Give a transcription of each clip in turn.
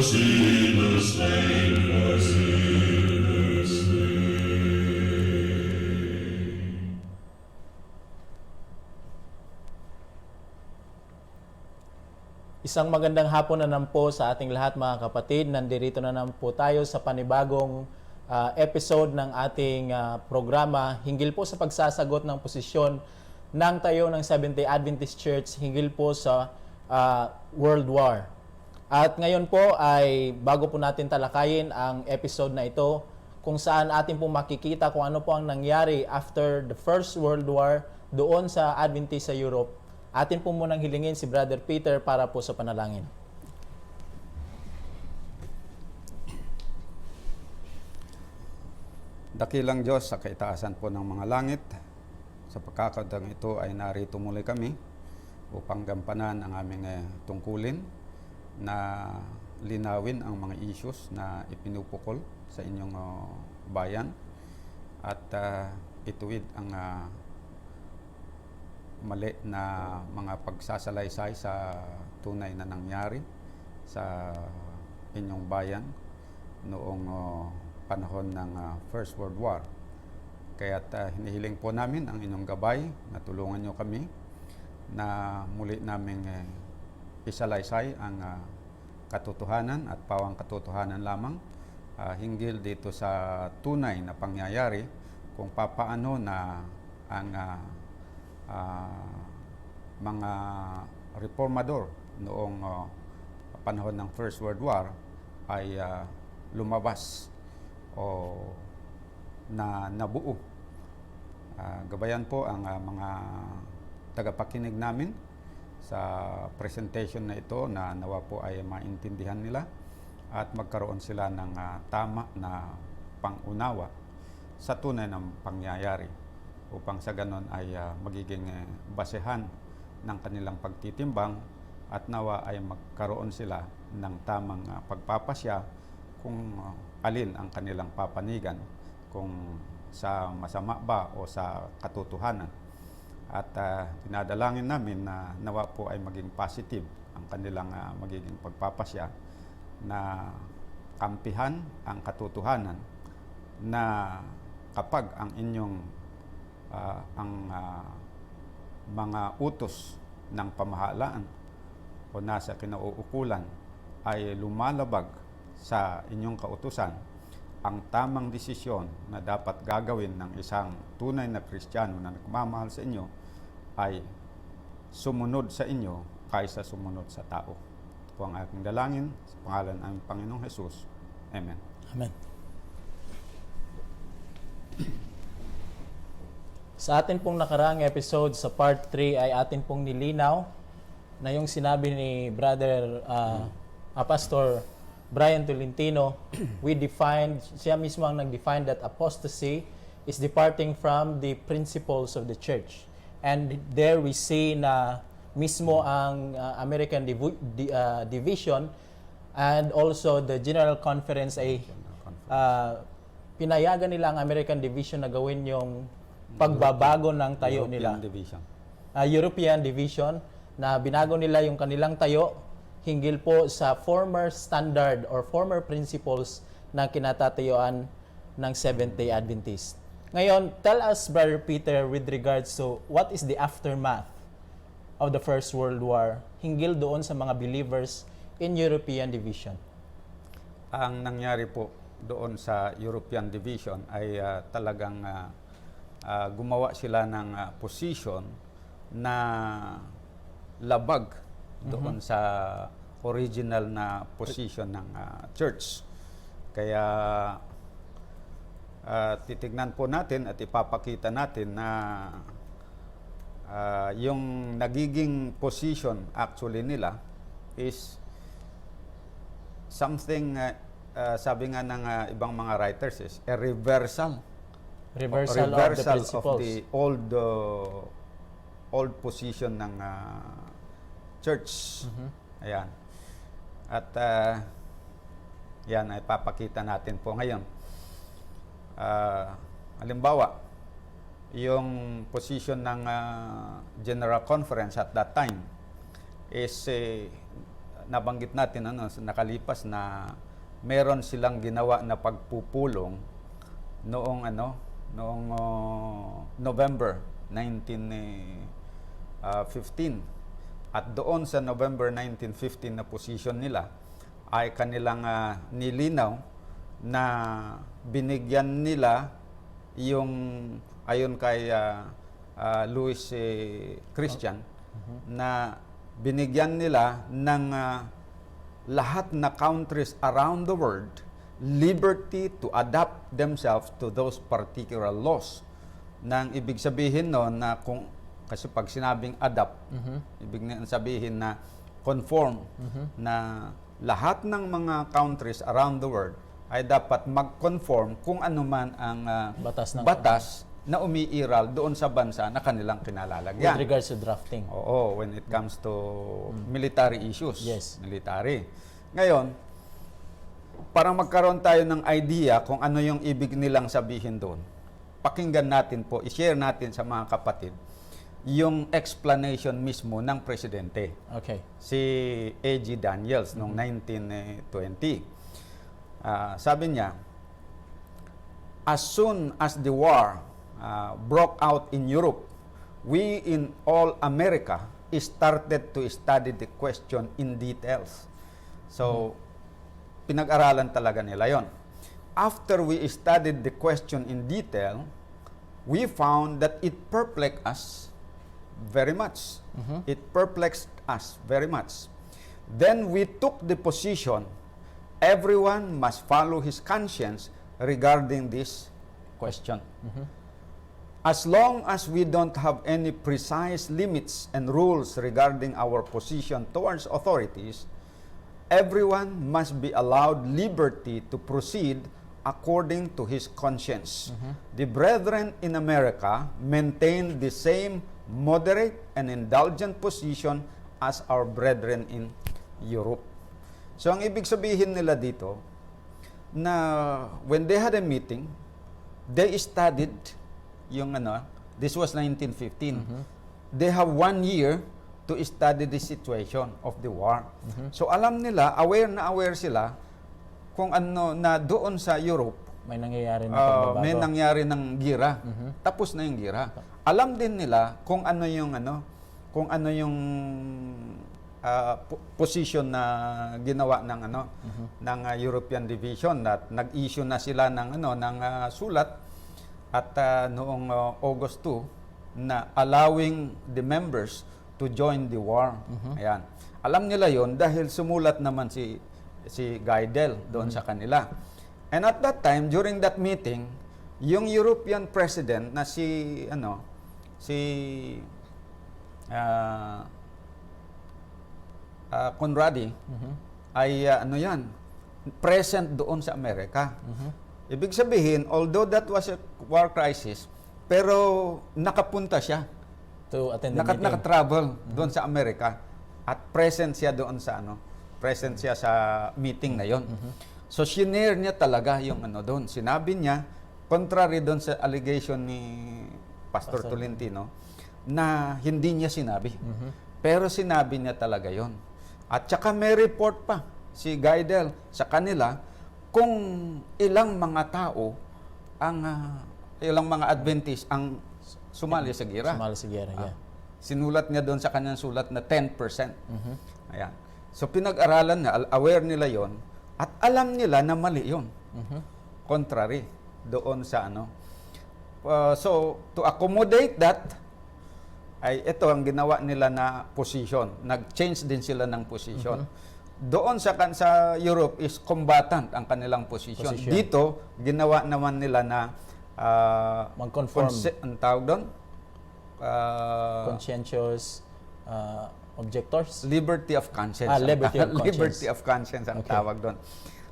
sinners slain, for sinners slain. Isang magandang hapon na naman po sa ating lahat mga kapatid. Nandito na naman po tayo sa panibagong episode ng ating programa hinggil po sa pagsasagot ng posisyon ng tayo ng Seventh-day Adventist Church hinggil po sa World War. At ngayon po ay bago po natin talakayin ang episode na ito kung saan atin po makikita kung ano po ang nangyari after the First World War doon sa Adventist sa Europe. Atin po munang hilingin si Brother Peter para po sa panalangin. Dakilang Diyos sa kaitaasan po ng mga langit, sa pagkakataong ito ay narito muli kami upang gampanan ang aming tungkulin na linawin ang mga issues na ipinupukol sa inyong bayan at ituwid ang mali na mga pagsasalaysay sa tunay na nangyari sa inyong bayan noong panahon ng First World War. Kaya't hinihiling po namin ang inyong gabay na tulungan nyo kami na muli naming isalaysay ang katotohanan at pawang katotohanan lamang hinggil dito sa tunay na pangyayari kung papaano na ang mga reformador noong panahon ng First World War ay lumabas o na nabuo. Gabayan po ang mga tagapakinig namin sa presentation na ito na nawa po ay maintindihan nila at magkaroon sila ng tama na pangunawa sa tunay ng pangyayari upang sa ganon ay magiging basehan ng kanilang pagtitimbang at nawa ay magkaroon sila ng tamang pagpapasya kung alin ang kanilang papanigan, kung sa masama ba o sa katotohanan. At dinadalangin namin na nawa po ay maging positive ang kanilang magiging pagpapasya na kampihan ang katotohanan na kapag ang inyong mga utos ng pamahalaan o nasa kinauukulan ay lumalabag sa inyong kautusan, ang tamang desisyon na dapat gagawin ng isang tunay na Kristiyano na nagmamahal sa inyo ay sumunod sa inyo kaysa sumunod sa tao. Ito po ang aking dalangin sa pangalan ng Panginoong Jesus. Amen. Amen. Sa atin pong nakaraang episode sa part 3 ay atin pong nilinaw na yung sinabi ni Brother Pastor Brian Tolentino, siya mismo ang nag-define that apostasy is departing from the principles of the church. And there we see na mismo ang American Division and also the General Conference ay pinayagan nila ang American Division na gawin yung pagbabago ng tayo nila. European Division na binago nila yung kanilang tayo hinggil po sa former standard or former principles na kinatatayuan ng Seventh-day Adventist. Ngayon, tell us, Brother Peter, with regards to what is the aftermath of the First World War hinggil doon sa mga believers in European Division. Ang nangyari po doon sa European Division ay talagang gumawa sila ng position na labag doon sa original na position ng church. Kaya titignan po natin at ipapakita natin na yung nagiging position actually nila is something, sabi nga ng ibang mga writers, is a reversal of the old position ng church. Ayan. At yan ay papakita natin po ngayon. Halimbawa, yung position ng General Conference at that time is nabanggit natin sa nakalipas na meron silang ginawa na pagpupulong noong November 1915. At doon sa November 1915 na position nila ay kanilang nilinaw na binigyan nila yung ayon kay Louis Christian na binigyan nila ng lahat na countries around the world liberty to adapt themselves to those particular laws. Nang ibig sabihin noon na kasi pag sinabing adapt, ibig sabihin na conform, na lahat ng mga countries around the world ay dapat mag-conform kung ano man ang batas na umiiral doon sa bansa na kanilang kinalalagyan. With regards to drafting. Oo, when it comes to military issues. Yes. Military. Ngayon, para magkaroon tayo ng idea kung ano yung ibig nilang sabihin doon, pakinggan natin po, i-share natin sa mga kapatid, yung explanation mismo ng presidente. Okay. Si A.G. Daniels noong 1920. Sabi niya, as soon as the war broke out in Europe, we in all America started to study the question in details. So, pinag-aralan talaga nila yon. After we studied the question in detail, we found that it perplexed us very much. It perplexed us very much. Then we took the position, everyone must follow his conscience regarding this question. As long as we don't have any precise limits and rules regarding our position towards authorities, everyone must be allowed liberty to proceed according to his conscience. The brethren in America maintain the same moderate and indulgent position as our brethren in Europe. So ang ibig sabihin nila dito, na when they had a meeting, they studied yung this was 1915. They have 1 year to study the situation of the war. So alam nila, aware sila kung ano na doon sa Europe, May nangyayari na pagbabago. may nangyari ng gira. Tapos na yung gira. Alam din nila kung ano yung position na ginawa ng ng European Division, at nag-issue na sila ng sulat at noong August 2 na allowing the members to join the war. Ayan. Alam nila 'yon dahil sumulat naman si Guidel doon sa kanila. And at that time, during that meeting, yung European president na si Conradi ay present doon sa Amerika. Ibig sabihin, although that was a war crisis, pero nakapunta siya. To attend the meeting. Naka-travel doon sa Amerika at present siya doon sa present siya sa meeting na yon. So shinare niya talaga yung doon. Sinabi niya, contrary doon sa allegation ni Pastor Tolentino, na hindi niya sinabi. Pero sinabi niya talaga yon. At saka may report pa si Guidel sa kanila kung ilang mga tao ilang mga Adventist ang sumali sa gira. Sumali sa gira, yeah. Sinulat niya doon sa kanyang sulat na 10%. Ayan. So pinag-aralan na, aware nila yon, at alam nila na mali yon. Contrary doon sa so to accommodate that, ay ito ang ginawa nila na position. Nag-change din sila ng position. Doon sa Europe is combatant ang kanilang position. Dito, ginawa naman nila na mag-conform. Ang tawag doon? Conscientious objectors. Liberty of conscience. Liberty of conscience. Liberty of conscience ang tawag doon.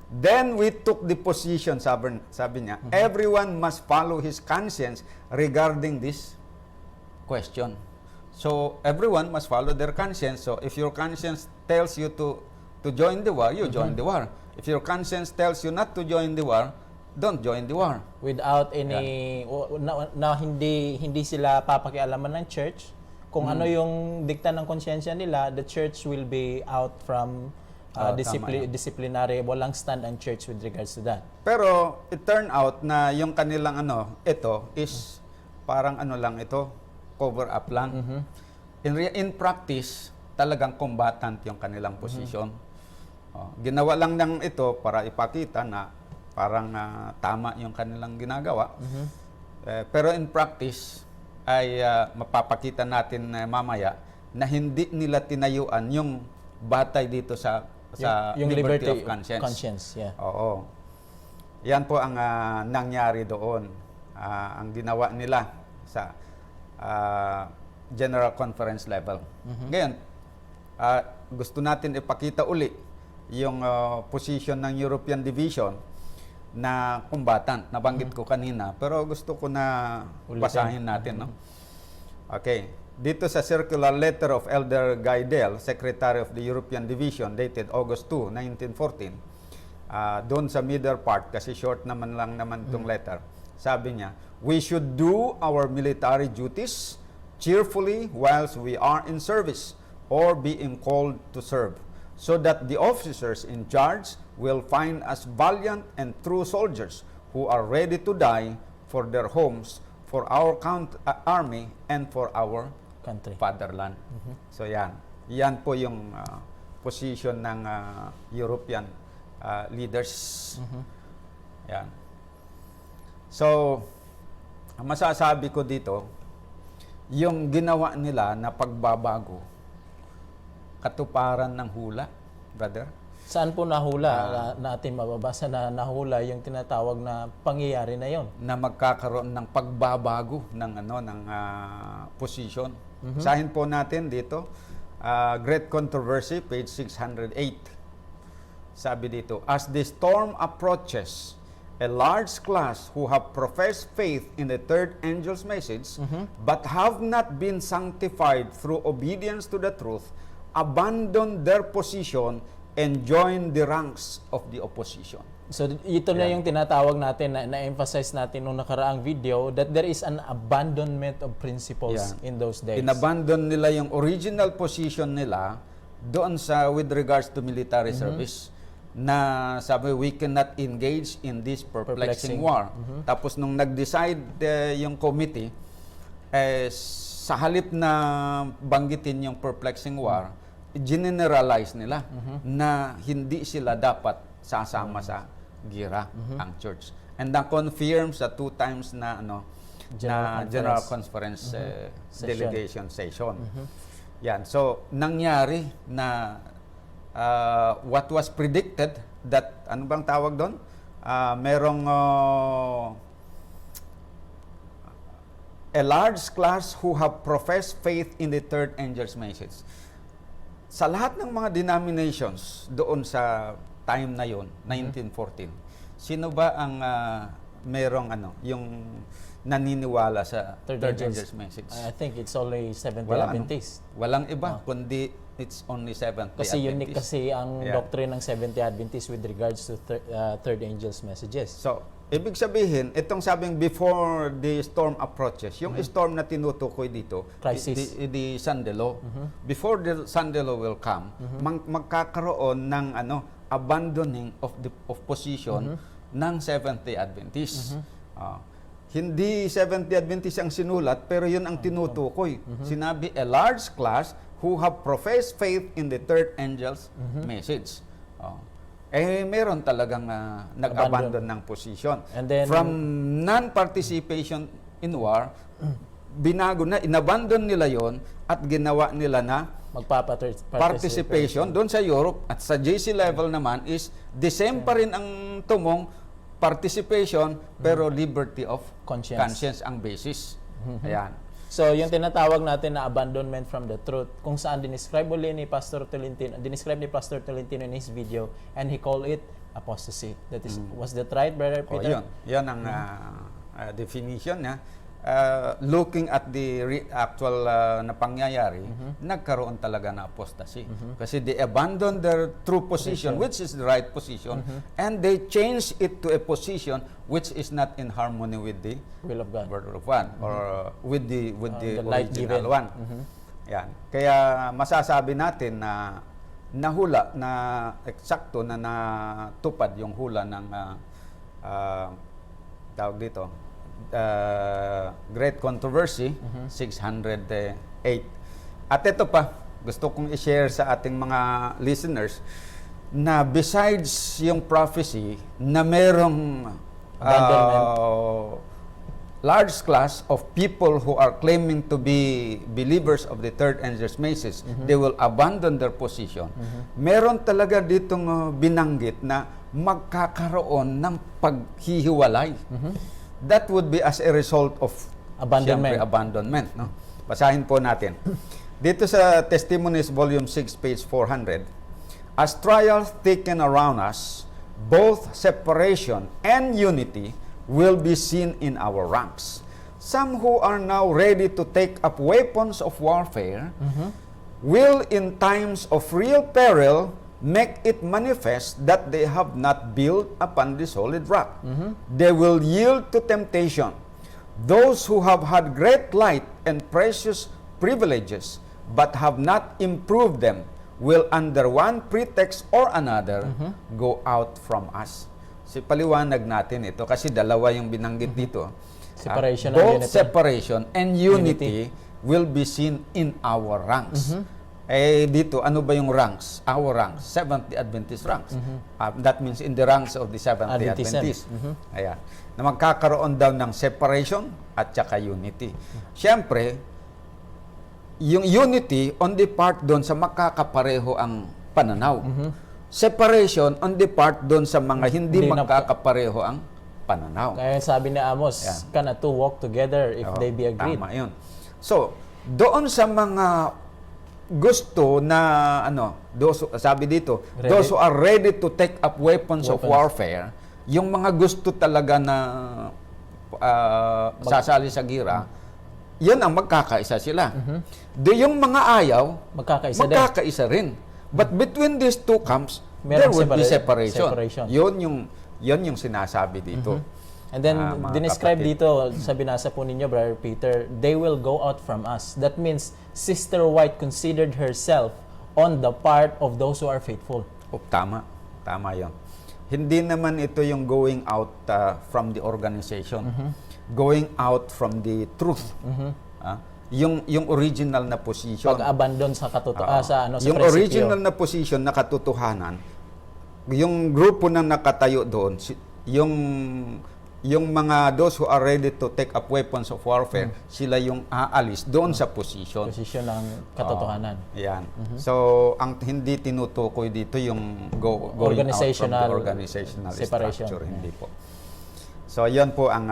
Then we took the position, sabi niya, everyone must follow his conscience regarding this question. So everyone must follow their conscience. So if your conscience tells you to join the war, you join the war. If your conscience tells you not to join the war, don't join the war. Without any na hindi sila papakialaman ng church. Kung ano yung dikta ng konsyensya nila, the church will be out from Tama yun. disciplinary, walang stand ang church with regards to that. Pero it turned out na yung kanilang ito is parang lang ito, cover up lang. In practice, talagang combatant yung kanilang position. Ginawa lang ng ito para ipakita na parang tama yung kanilang ginagawa. Pero in practice, ay mapapakita natin mamaya na hindi nila tinayuan yung batay dito sa Yung liberty of conscience. Yeah. Oo. Yan po ang nangyari doon. Ang ginawa nila sa General Conference level. Ngayon, gusto natin ipakita uli yung position ng European Division na combatant. Nabanggit ko kanina, pero gusto ko na basahin natin. No? Okay. Dito sa circular letter of Elder Gaidel, Secretary of the European Division, dated August 2, 1914, doon sa middle part, kasi short naman itong letter, sabi niya, "We should do our military duties cheerfully whilst we are in service or being called to serve, so that the officers in charge will find us valiant and true soldiers who are ready to die for their homes, for our army, and for our Country. fatherland." So yan po yung position ng European leaders. Yan. So, ang masasabi ko dito, yung ginawa nila na pagbabago, katuparan ng hula, brother. Saan po nahula natin mababasa na nahula yung tinatawag na pangyayari na yon? Na magkakaroon ng pagbabago ng position. Sahin po natin dito, Great Controversy, page 608. Sabi dito, "As the storm approaches, a large class who have professed faith in the third angel's message, but have not been sanctified through obedience to the truth, abandon their position and join the ranks of the opposition." So ito na yung tinatawag natin na-emphasize natin nung nakaraang video, that there is an abandonment of principles in those days. Inabandon nila yung original position nila doon sa with regards to military service, na sabi, we cannot engage in this perplexing war. Tapos nung nag-decide yung committee, sa halip na banggitin yung perplexing war, generalize nila na hindi sila dapat sasama sa gira ang church. And that confirms sa 2 times na General Conference delegation session. Yan. So nangyari na what was predicted, that ano bang tawag doon? Merong a large class who have professed faith in the third angel's message. Sa lahat ng mga denominations doon sa time na yon, 1914, sino ba ang merong yung naniniwala sa third angel's message? I think it's only Seventh-day Walang Adventist. Walang iba, kundi it's only Seventh-day Kasi Adventist. unique kasi ang doctrine ng Seventh-day Adventist with regards to third angel's messages. So, ibig sabihin, itong sabing before the storm approaches, yung storm na tinutukoy dito, Crisis. the Sandalo, before the Sandalo will come, magkakaroon ng abandoning of position ng Seventh-day Adventist. Hindi Seventh-day Adventist ang sinulat, pero yun ang tinutukoy. Sinabi, a large class who have professed faith in the third angel's message. Meron talagang nag-abandon ng position. And then, from non-participation in war, binago na, inabandon nila yon at ginawa nila na participation doon sa Europe, at sa JC level naman is the same pa rin ang tumong participation, pero liberty of conscience ang basis. Ayan. So, yung tinatawag natin na abandonment from the truth, kung saan dinescribe uli ni Pastor Tolentino in his video, and he called it apostasy. That is, was that right, Brother Peter? Yan ang definition niya. Looking at the actual na pangyayari, nagkaroon talaga na apostasy. Kasi they abandoned their true position, which is the right position, and they changed it to a position which is not in harmony with the will of God, Word of God, or with the light original given. one. Yan. Kaya masasabi natin na nahula na eksakto na natupad yung hula ng tawag dito Great Controversy 608. At ito pa, gusto kong i-share sa ating mga listeners na besides yung prophecy na merong large class of people who are claiming to be believers of the third angel's message, they will abandon their position. Meron talaga ditong binanggit na magkakaroon ng paghihiwalay. That would be as a result of Abandonment. abandonment. No? Basahin po natin. Dito sa Testimonies Volume 6, page 400, as trials thicken around us, both separation and unity will be seen in our ranks. Some who are now ready to take up weapons of warfare will in times of real peril make it manifest that they have not built upon the solid rock. They will yield to temptation. Those who have had great light and precious privileges but have not improved them will under one pretext or another go out from us. Paliwanag natin ito kasi dalawa yung binanggit dito. Separation and both unity. separation and unity will be seen in our ranks. Eh dito, ano ba yung ranks? Our ranks, Seventh-day Adventist ranks. That means in the ranks of the Seventh-day Adventism. Adventist. Ayan. Na magkakaroon daw ng separation at saka unity. Siyempre, yung unity on the part doon sa makakapareho ang pananaw. Separation on the part doon sa mga hindi Hindi na- magkakapareho ang pananaw. Kaya sabi ni Amos, Yeah. cannot two walk together if Oo, they be agreed. Tama yun. So, doon sa mga gusto na, sabi dito, Ready? those who are ready to take up weapons of Weapons. warfare, yung mga gusto talaga na sasali sa gira, yan ang magkakaisa sila. Yung mga ayaw, Magkakaisa din. rin. But between these two camps, Merong there will be separation. separation. Yun yung sinasabi dito. And then, mga dinescribe kapatid. dito, sa binasa po ninyo, Brother Peter, they will go out from us. That means, Sister White considered herself on the part of those who are faithful. Tama. Tama yun. Hindi naman ito yung going out from the organization. Going out from the truth. Yung original na position. Pag-abandon sa sa yung prinsipyo. original na position na katotohanan, yung grupo na nakatayo doon, yung mga those who are ready to take up weapons of warfare, sila yung aalis doon sa position. Posisyon ng katotohanan. Yan. So, ang hindi tinutukoy dito yung going out from the organizational separation. structure. Hindi po. So, yan po ang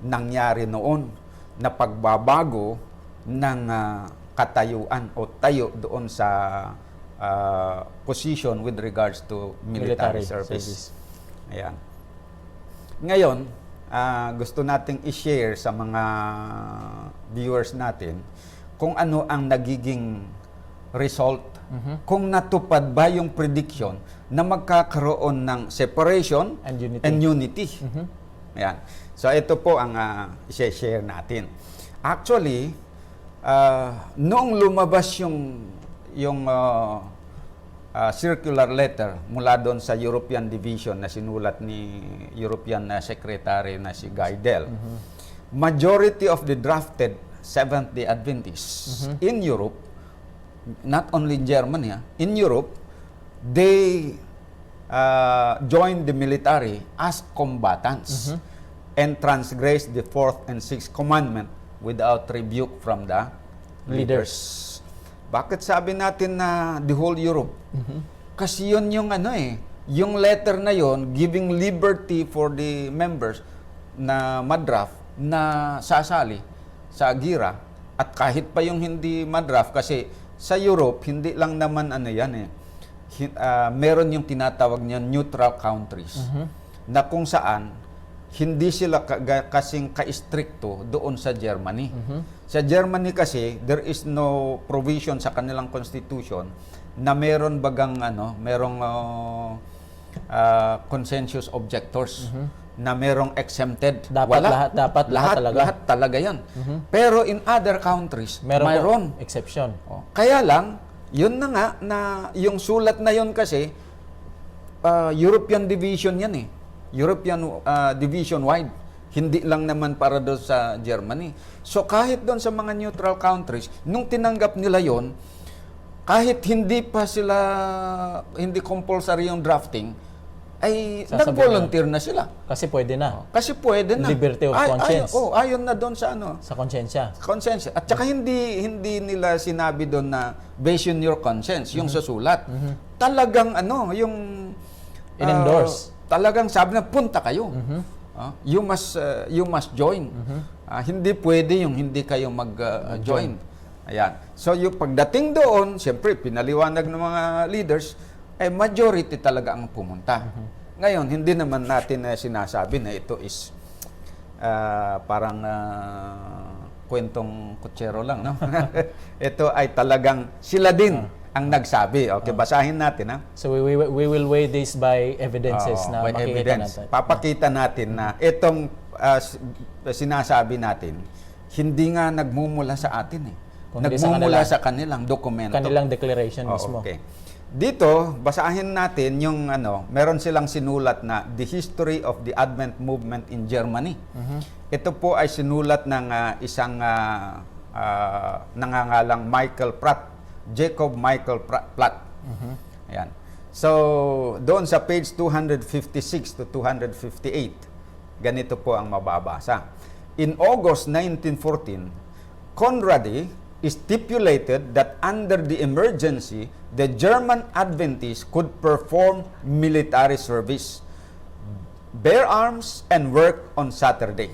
nangyari noon na pagbabago ng katayuan o tayo doon sa position with regards to military service. Ayan. Ngayon, gusto nating i-share sa mga viewers natin kung ano ang nagiging result, kung natupad ba yung prediction na magkakaroon ng separation And unity. Ayan. So ito po ang i-share natin. Actually, noong lumabas yung circular letter mula doon sa European Division na sinulat ni European Secretary na si Guy Dell, majority of the drafted Seventh-day Adventists in Europe, not only in Germany, in Europe, they joined the military as combatants and transgressed the fourth and sixth commandment without rebuke from the leaders. Bakit sabi natin na the whole Europe? Kasi yun yung yung letter na yon giving liberty for the members na madraft na sasali sa gira. At kahit pa yung hindi madraft, kasi sa Europe, hindi lang naman meron yung tinatawag niya neutral countries na kung saan hindi sila kasing ka-stricto doon sa Germany. Sa Germany kasi, there is no provision sa kanilang constitution na meron bagang merong consensus objectors na merong exempted. Dapat lahat talaga. Lahat talaga yan. Pero in other countries, Meron mayroon. exception. Kaya lang, Yun na nga, na yung sulat na yun kasi, European division yan eh. European division wide. Hindi lang naman para doon sa Germany. So kahit doon sa mga neutral countries, nung tinanggap nila yon, kahit hindi pa sila, hindi compulsory yung drafting, ay Sasabihin nag-volunteer na sila. Kasi pwede na. Kasi pwede na. Liberty of conscience. Ayon na doon sa ano, Sa konsensya. conscience. At saka hindi nila sinabi doon na based on your conscience, yung sa sulat. Talagang ano, yung In-endorse. Talagang sabi na punta kayo. You must join. Hindi pwede yung hindi kayo mag-join. Ayan. So yung pagdating doon, siyempre pinaliwanag ng mga leaders, ay majority talaga ang pumunta. Ngayon, hindi naman natin sinasabi na ito is parang kwentong kutsero lang, no? Ito ay talagang sila din ang nagsabi. Okay, basahin natin, ha? So we will weigh this by evidences Oo, na by makikita evidence. natin. Papakita natin na itong sinasabi natin, hindi nga nagmumula sa atin eh. Kundi sa Nagmumula kanila. sa kanilang dokumento. Kanilang declaration Oo, mismo. okay. Dito, basahin natin yung ano, meron silang sinulat na The History of the Advent Movement in Germany. Ito po ay sinulat ng isang nangangalang Jacob Michael Platt. Ayan. So, doon sa page 256 to 258, ganito po ang mababasa. In August 1914, Conradi stipulated that under the emergency, the German Adventists could perform military service, bear arms, and work on Saturday.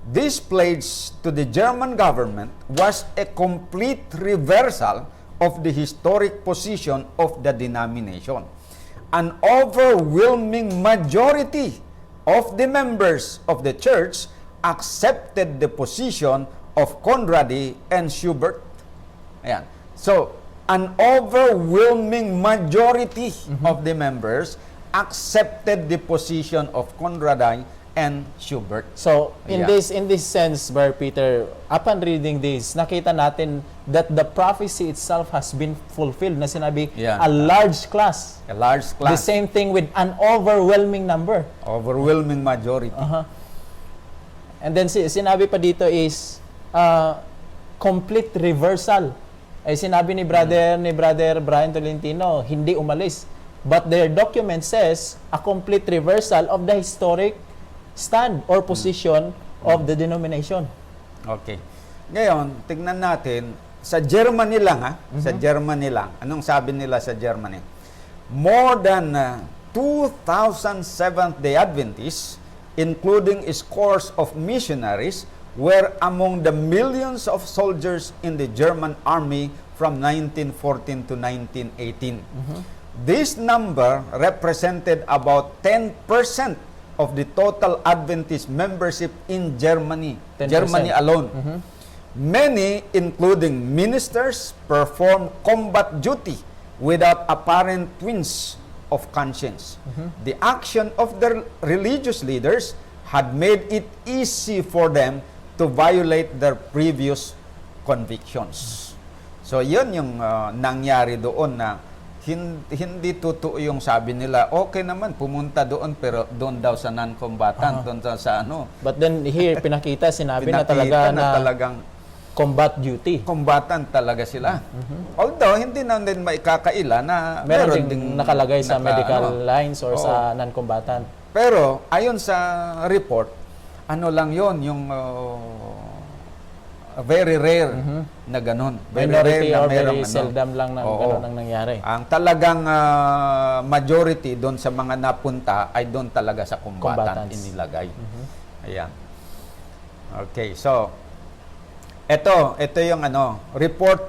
This pledge to the German government was a complete reversal of the historic position of the denomination. An overwhelming majority of the members of the church accepted the position of Conradi and Schubert. Ayan. So, an overwhelming majority of the members accepted the position of Conradi and Schubert. So, in Yeah. this sense, Brother Peter, upon reading this, nakita natin that the prophecy itself has been fulfilled na sinabi, Yeah. a large class. A large The class, same thing with an overwhelming number. overwhelming majority. And then sinabi pa dito is complete reversal. Ay sinabi ni Brother Brian Tolentino, hindi umalis. But their document says a complete reversal of the historic stand or position of the denomination. Okay. Ngayon, tignan natin, sa Germany lang sa Germany lang. Anong sabi nila sa Germany? More than 2,000 Seventh-day Adventists, including scores of missionaries, were among the millions of soldiers in the German army from 1914 to 1918. This number represented about 10% of the total Adventist membership in Germany. 10%. Germany alone. Many, including ministers, performed combat duty without apparent twinge of conscience. The action of their religious leaders had made it easy for them to violate their previous convictions. So, yun yung nangyari doon na hindi totoo yung sabi nila, okay naman, pumunta doon, pero doon daw sa non-combatant, doon sa ano. But then here, pinakita, sinabi na talaga na talagang combat duty. combatant talaga sila. Although, hindi na din maikakaila na Meron ding nakalagay sa medical ano. lines or Oo. sa non-combatant. Pero, ayon sa report, ano lang yon yung very rare na ganun. Very Minority rare na or merong very seldom lang na Oo. ganun ang nangyari. Ang talagang majority doon sa mga napunta ay doon talaga sa combatant Combatants. inilagay. Ayan. Okay, so ito yung report,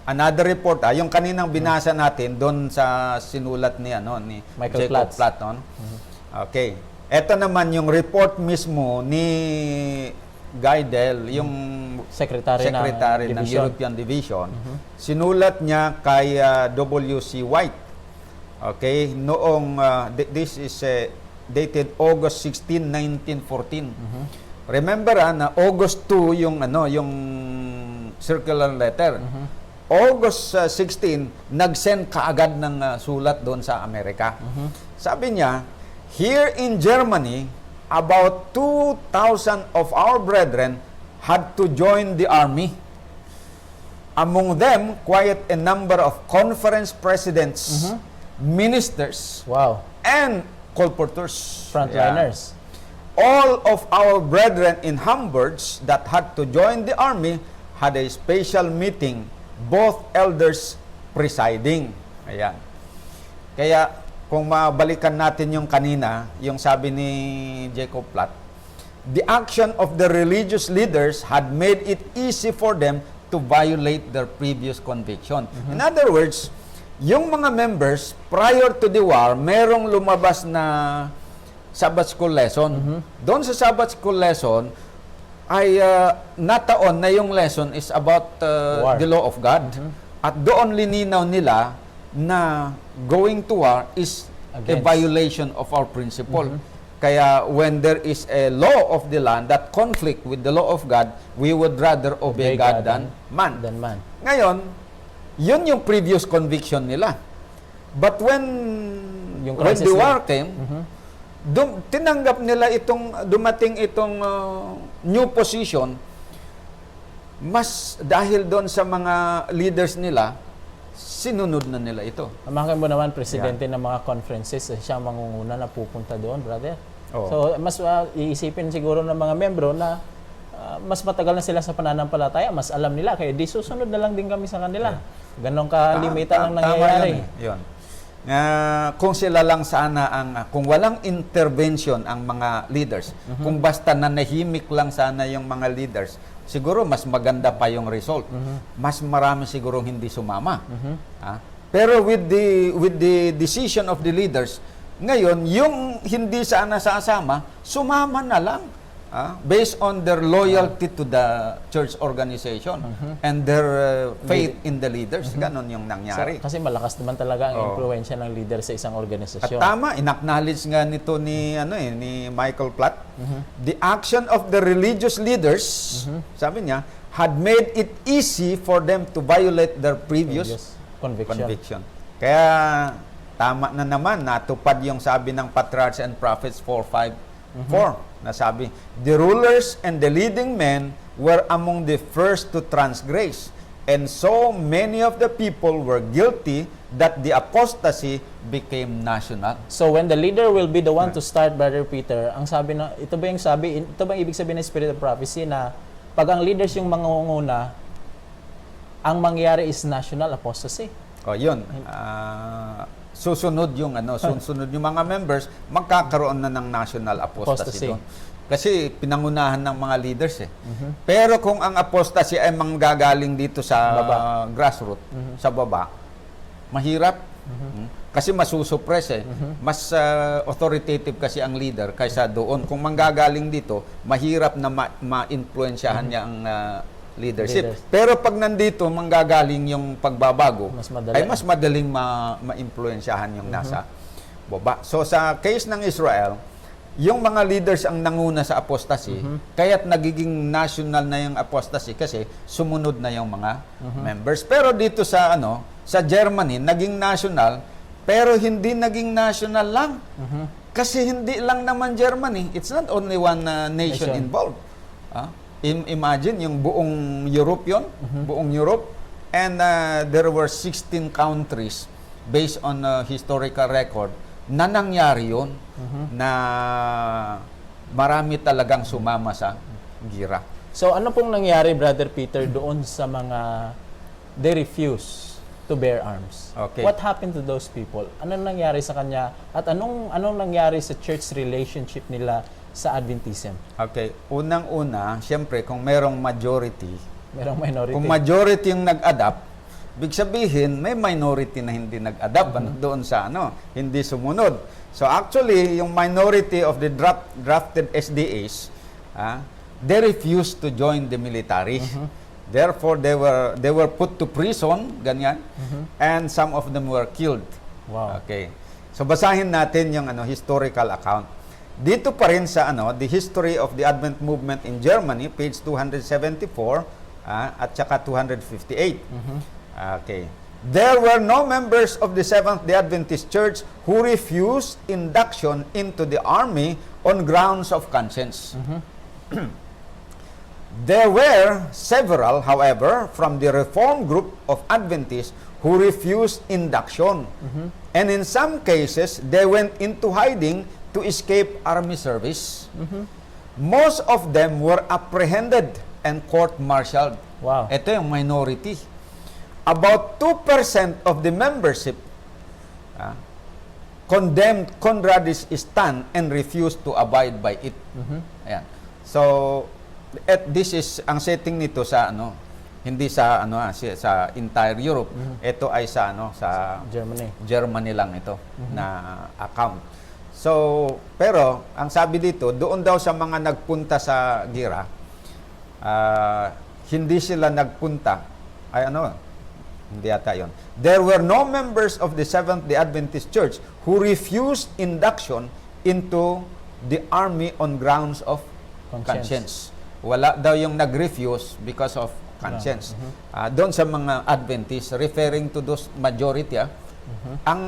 another report, yung kaninang binasa natin doon sa sinulat ni Michael Jacob Platts. Platt. Okay. Ito naman yung report mismo ni Geidel, yung Secretary Secretary ng Division. European Division. Sinulat niya kay W.C. White. Okay, noong this is dated August 16, 1914. Remember na August 2 yung yung circular letter. August 16, nag-send kaagad ng sulat doon sa Amerika. Sabi niya, here in Germany, about 2,000 of our brethren had to join the army. Among them, quite a number of conference presidents, ministers, Wow. and colporteurs. Frontliners. Yeah. All of our brethren in Hamburg that had to join the army had a special meeting, both elders presiding. Ayan. Kaya, kung mabalikan natin yung kanina, yung sabi ni Jacob Platt, the action of the religious leaders had made it easy for them to violate their previous conviction. In other words, yung mga members, prior to the war, merong lumabas na Sabbath school lesson. Doon sa Sabbath school lesson, ay nataon na yung lesson is about War. the law of God. At doon lininaw nila na going to war is a Against. violation of our principle. Kaya when there is a law of the land that conflict with the law of God, we would rather obey God than man. Than man. Ngayon, yun yung previous conviction nila. But when Yung the crisis war came, tinanggap nila dumating itong new position, mas dahil doon sa mga leaders nila, sinunod na nila ito. Amahan mo naman, presidente ng mga conferences, siya ang mangunguna na pupunta doon, brother. Oo. So, mas iisipin siguro ng mga membro na mas matagal na sila sa pananampalataya, mas alam nila, kaya di susunod na lang din kami sa kanila. Ganon kalimitan ang nangyayari. Yun. Kung sila lang sana kung walang intervention ang mga leaders, kung basta nanahimik lang sana yung mga leaders, siguro mas maganda pa yung result. Mas marami siguro hindi sumama. Pero with the decision of the leaders, ngayon, yung hindi sana sasama, sumama na lang. Based on their loyalty to the church organization and their faith in the leaders. Ganon yung nangyari. Kasi malakas naman talaga ang impluwensya ng leader sa isang At organisasyon. tama, inacknowledge nga nito ni Michael Platt. The action of the religious leaders, sabi niya, had made it easy for them to violate their previous conviction. Kaya tama na naman, natupad yung sabi ng Patriarchs and Prophets 4:5-4 na sabi, the rulers and the leading men were among the first to transgress, and so many of the people were guilty that the apostasy became national. So when the leader will be the one to start, Brother Peter, ang sabi na, ito ba yung ibig sabihin ng Spirit of Prophecy na pag ang leaders yung mangunguna, ang mangyayari is national apostasy? Yun. Susunod yung mga members, magkakaroon na ng national apostasy doon. Kasi pinangunahan ng mga leaders eh. Pero kung ang apostasy ay manggagaling dito sa grassroots, sa baba, mahirap. Kasi masusuppress eh. Mas authoritative kasi ang leader kaysa doon. Kung manggagaling dito, mahirap na ma-influensyahan niya ang leadership. Pero pag nandito, manggagaling yung pagbabago, ay mas madaling ma-influensyahan yung nasa baba. So sa case ng Israel, yung mga leaders ang nanguna sa apostasy, kaya't nagiging national na yung apostasy kasi sumunod na yung mga members. Pero dito sa sa Germany, naging national, pero hindi naging national lang. Kasi hindi lang naman Germany. It's not only one nation involved. Imagine yung buong Europe yun, buong Europe, and there were 16 countries based on historical record na nangyari yun, na marami talagang sumama sa gira. So ano pong nangyari, Brother Peter, doon sa mga they refuse to bear arms? Okay. What happened to those people? Anong nangyari sa kanya? At anong nangyari sa church relationship nila sa Adventism? Okay, unang-una, siyempre kung merong majority, Merong minority. kung majority yung nag-adapt, big sabihin may minority na hindi nag-adapt doon sa hindi sumunod. So actually, yung minority of the drafted SDAs, they refused to join the military. Therefore, they were put to prison, ganyan, and some of them were killed. Wow. Okay. So basahin natin yung historical account. Dito pa rin sa The History of the Advent Movement in Germany, page 274 at saka 258. Okay. There were no members of the Seventh-day Adventist Church who refused induction into the army on grounds of conscience. There were several, however, from the Reform group of Adventists who refused induction. And in some cases, they went into hiding to escape army service. Most of them were apprehended and court-martialed. Wow. Ito yung minority. About 2% of the membership condemned Conrad's stand and refused to abide by it. Ayan. So, this is ang setting nito sa hindi sa sa entire Europe. Ito ay sa sa Germany lang ito na account. So, pero ang sabi dito, doon daw sa mga nagpunta sa gira, hindi sila nagpunta ay hindi ata yun. There were no members of the Seventh-day Adventist Church who refused induction into the army on grounds of conscience. Wala daw yung nag-refuse because of conscience. Doon sa mga Adventists, referring to those majority, ang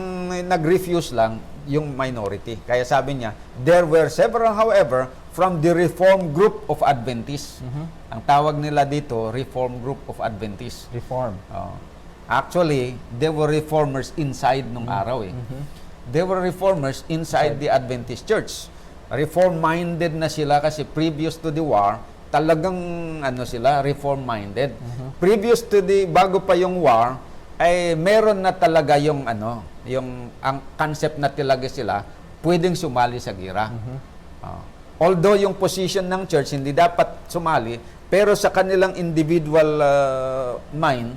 nag-refuse lang yung minority. Kaya sabi niya, there were several, however, from the Reform group of Adventists. Ang tawag nila dito, Reform group of Adventists. Reform. Actually, they were reformers inside nung araw eh. They were reformers inside the Adventist Church. Reform-minded na sila kasi previous to the war, talagang sila, reform-minded. Previous to bago pa yung war, ay meron na talaga yung ang concept na talaga sila, pwedeng sumali sa gira. Although yung position ng church hindi dapat sumali, pero sa kanilang individual mind,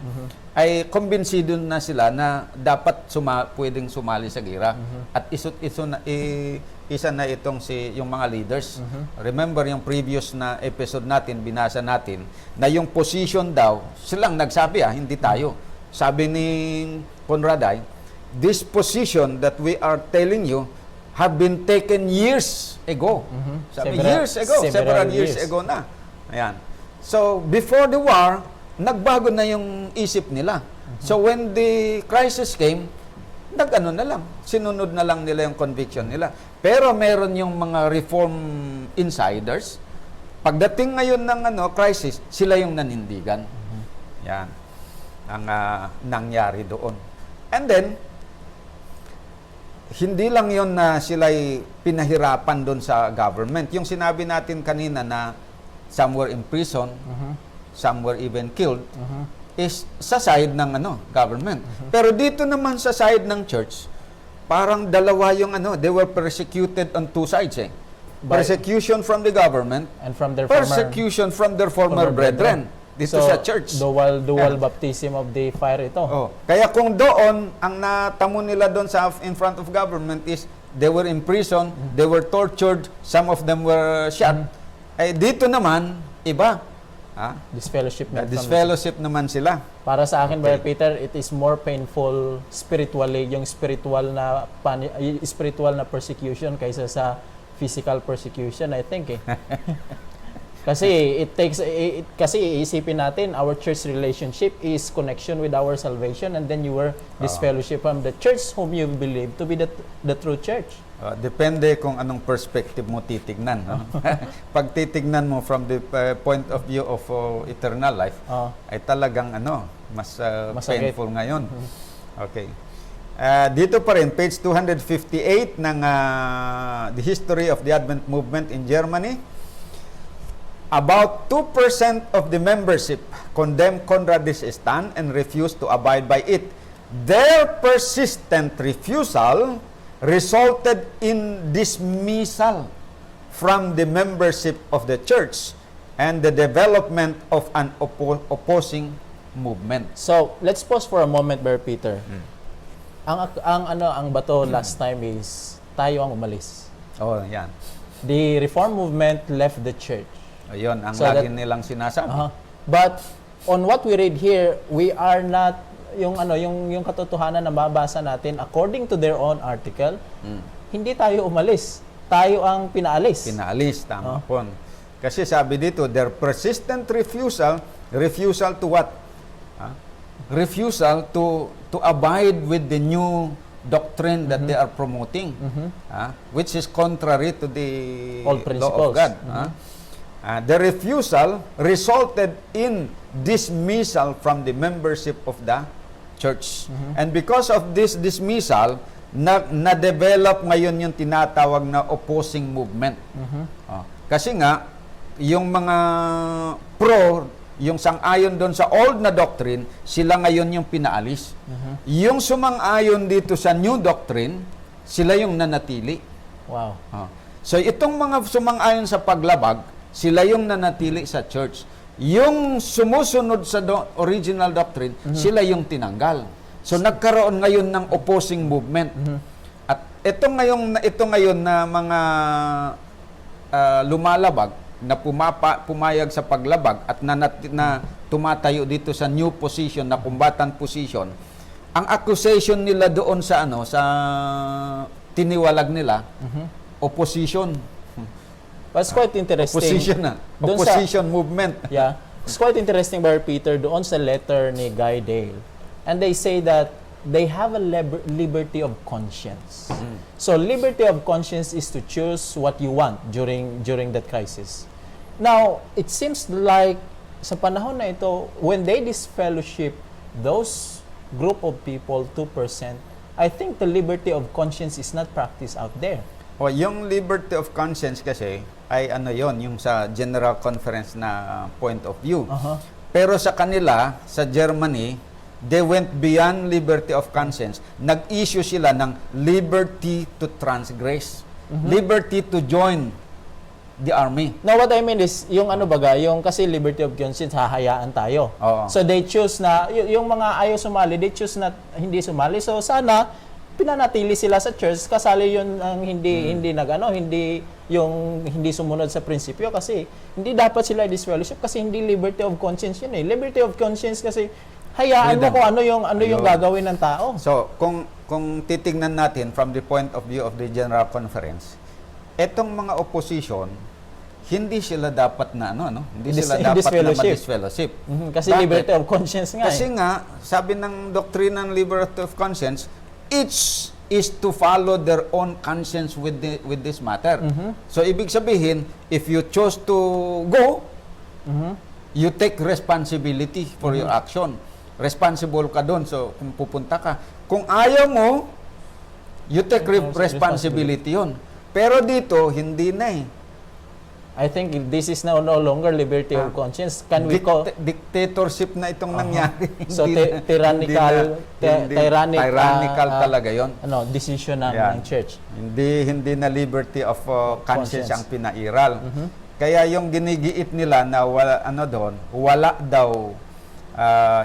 ay kumbinsido na sila na dapat pwedeng sumali sa gira. At isa na itong yung mga leaders. Remember yung previous na episode natin, binasa natin, na yung position daw, silang nagsabi hindi tayo. Sabi ni Conrad ay, this position that we are telling you have been taken years ago. Sabi, several years ago na. Ayan. So, before the war, nagbago na yung isip nila. So, when the crisis came, na lang. Sinunod na lang nila yung conviction nila. Pero meron yung mga reform insiders. Pagdating ngayon ng crisis, sila yung nanindigan. Yan. Ang nangyari doon. And then, hindi lang yon na sila'y pinahirapan doon sa government. Yung sinabi natin kanina na some were in prison, some were even killed, is sa side ng government. Pero dito naman sa side ng church, parang dalawa yung they were persecuted on two sides eh. Persecution from the government and from their persecution from their former brethren. Dito sa church. Dual baptism of the fire ito. Kaya kung doon, ang natamo nila doon in front of government is they were in prison, they were tortured, some of them were shot. Ay dito naman, iba. Disfellowship naman sila. Para sa akin, Brother Peter, it is more painful spiritually, yung spiritual na persecution kaysa sa physical persecution, I think eh. Kasi kasi iisipin natin, our church relationship is connection with our salvation, and then you were disfellowship from the church whom you believe to be the true church. Depende kung anong perspective mo titignan. Pag titignan mo from the point of view of eternal life, ay talagang mas painful ngayon. Okay. Dito pa rin, page 258 ng The History of the Advent Movement in Germany. About 2% of the membership condemned Conrad's stand and refused to abide by it. Their persistent refusal resulted in dismissal from the membership of the church and the development of an opposing movement. So, let's pause for a moment, Brother Peter. Ang bato last time is tayo ang umalis. Yan. The Reform movement left the church. Ayun, ang lagi nilang sinasabi. But on what we read here, we are not yung katotohanan na mabasa natin according to their own article. Hindi tayo umalis. Tayo ang pinaalis. Tama po. Kasi sabi dito, their persistent refusal to what? refusal to abide with the new doctrine that they are promoting, which is contrary to the Old law of principles. God. The refusal resulted in dismissal from the membership of the church. And because of this dismissal, na-develop ngayon yung tinatawag na opposing movement. Kasi nga, yung mga yung sang-ayon doon sa old na doctrine, sila ngayon yung pinaalis. Yung sumang-ayon dito sa new doctrine, sila yung nanatili. Wow. So itong mga sumang-ayon sa paglabag, sila yung nanatili sa church. Yung sumusunod sa original doctrine, sila yung tinanggal. So nagkaroon ngayon ng opposing movement. At ito ngayon na mga lumalabag, na pumayag sa paglabag at na tumatayo dito sa new position, na combatant position, ang accusation nila doon sa sa tiniwalag nila, opposition. But it's quite interesting. Opposition movement. Yeah. It's quite interesting, Brother Peter, doon sa letter ni Guy Dale. And they say that they have a liberty of conscience. So liberty of conscience is to choose what you want during that crisis. Now, it seems like sa panahon na ito, when they disfellowship those group of people, 2%, I think the liberty of conscience is not practiced out there. O, yung liberty of conscience kasi ay yung sa General Conference na point of view. Pero sa kanila, sa Germany, they went beyond liberty of conscience. Nag-issue sila ng liberty to transgress. Liberty to join the army. Now, what I mean is, yung yung kasi liberty of conscience, hahayaan tayo. Oo. So, they choose na, yung mga ayaw sumali, they choose na hindi sumali. So, sana, pinanatili sila sa church, kasali yun ang hindi sumunod sa prinsipyo, kasi hindi dapat sila disfellowship, kasi hindi liberty of conscience yun eh. Liberty of conscience kasi, hayaan mo kung ano yung gagawin ng tao. So, kung titingnan natin from the point of view of the General Conference, etong mga opposition, hindi sila dapat na hindi sila dapat na ma-disfellowship. Kasi Bakit? liberty of conscience nga. Kasi nga, sabi ng doctrine ng liberty of conscience, each is to follow their own conscience with this matter. So, ibig sabihin, if you chose to go, you take responsibility for your action. Responsible ka doon. So, kung pupunta ka. Kung ayaw mo, you take responsibility yun. Pero dito, hindi na eh. I think this is now no longer liberty of conscience. Can we call Dictatorship na itong nangyari. So tyrannical talaga 'yon. Decision ng church. Hindi na liberty of conscience ang pinairal. Kaya yung ginigiit nila na wala daw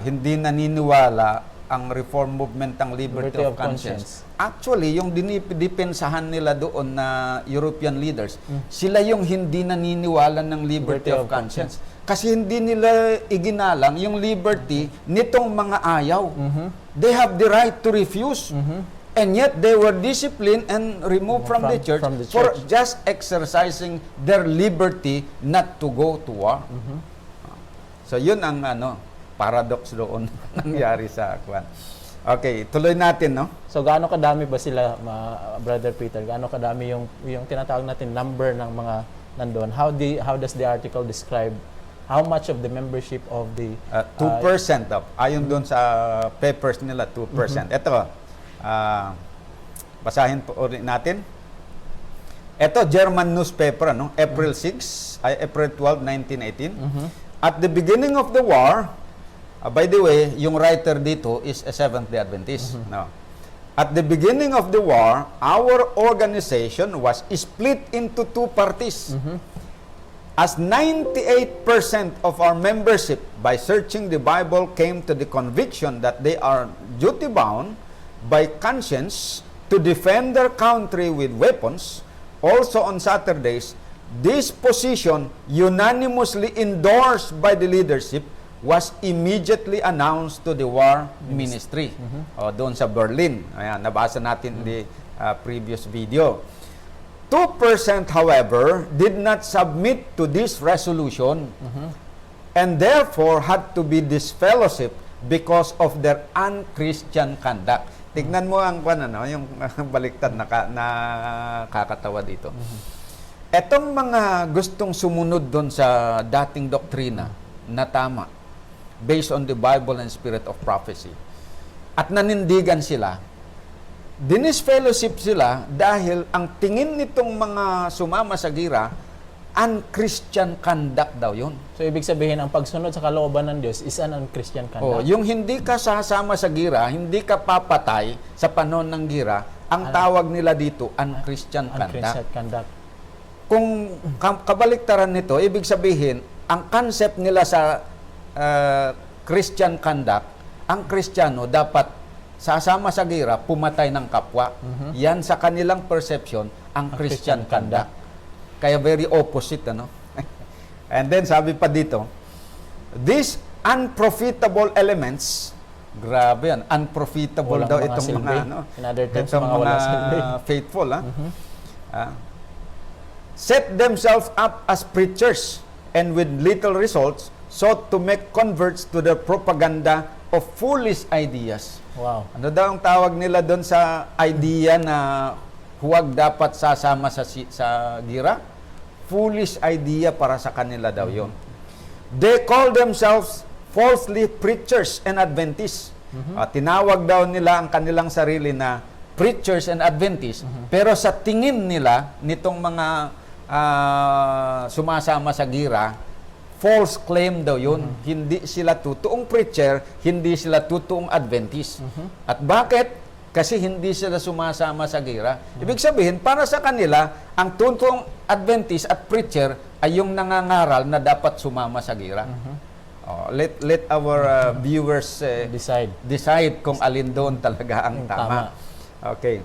hindi naniniwala ang reform movement ng liberty of conscience. Actually, yung dinipensahan nila doon na European leaders, sila yung hindi naniniwala ng liberty of conscience. Kasi hindi nila iginalang yung liberty nitong mga ayaw. They have the right to refuse. And yet, they were disciplined and removed from the church for just exercising their liberty not to go to war. So, yun ang paradox doon nangyari sa kwan. Okay, tuloy natin, no? So, gaano kadami ba sila, Brother Peter? Gaano kadami yung tinatawag natin number ng mga nandoon? How does the article describe how much of the membership of the 2% ayon doon sa papers nila, 2%. Ito, basahin po ulit natin. Ito, German newspaper, April 12, 1918. At the beginning of the war, by the way, yung writer dito is a Seventh-day Adventist. At the beginning of the war, our organization was split into two parties. As 98% of our membership, by searching the Bible, came to the conviction that they are duty-bound by conscience to defend their country with weapons, also on Saturdays, this position, unanimously endorsed by the leadership, was immediately announced to the war ministry. Doon sa Berlin. Ayan, nabasa natin the previous video. 2%, however, did not submit to this resolution and therefore had to be disfellowshipped because of their unchristian conduct. Tignan mo ang yung baliktad na nakakatawa dito. Etong mga gustong sumunod doon sa dating doktrina na tama, based on the Bible and spirit of prophecy, at nanindigan sila, dinisfellowship sila dahil ang tingin nitong mga sumama sa gira, unchristian conduct daw yun. So, ibig sabihin, ang pagsunod sa kalooban ng Diyos is an unchristian Oh, conduct. yung hindi ka sasama sa gira, hindi ka papatay sa panahon ng gira, ang tawag nila dito, unchristian conduct. Unchristian conduct. Kung kabaliktaran nito, ibig sabihin, ang concept nila sa Christian conduct, ang Kristiyano dapat sasama sa gira, pumatay ng kapwa. Yan sa kanilang perception, ang Christian conduct. Kaya very opposite, ano? And then, sabi pa dito, these unprofitable elements, grabe yan, unprofitable Walang daw mga itong silbi. mga, ano, In other terms, itong mga walang silbi. faithful, set themselves up as preachers and with little results sought to make converts to the propaganda of foolish ideas. Wow. Ano daw ang tawag nila doon sa idea na huwag dapat sasama sa gira? Foolish idea para sa kanila daw yon. They call themselves falsely preachers and Adventists. Tinawag daw nila ang kanilang sarili na preachers and Adventists. Pero sa tingin nila, nitong mga sumasama sa gira, false claim daw yun. Hindi sila totoong preacher, hindi sila totoong Adventist. At bakit? Kasi hindi sila sumasama sa gira. Ibig sabihin, para sa kanila, ang totoong Adventist at preacher ay yung nangangaral na dapat sumama sa gira. Let our viewers decide kung alin doon talaga ang tama. Okay.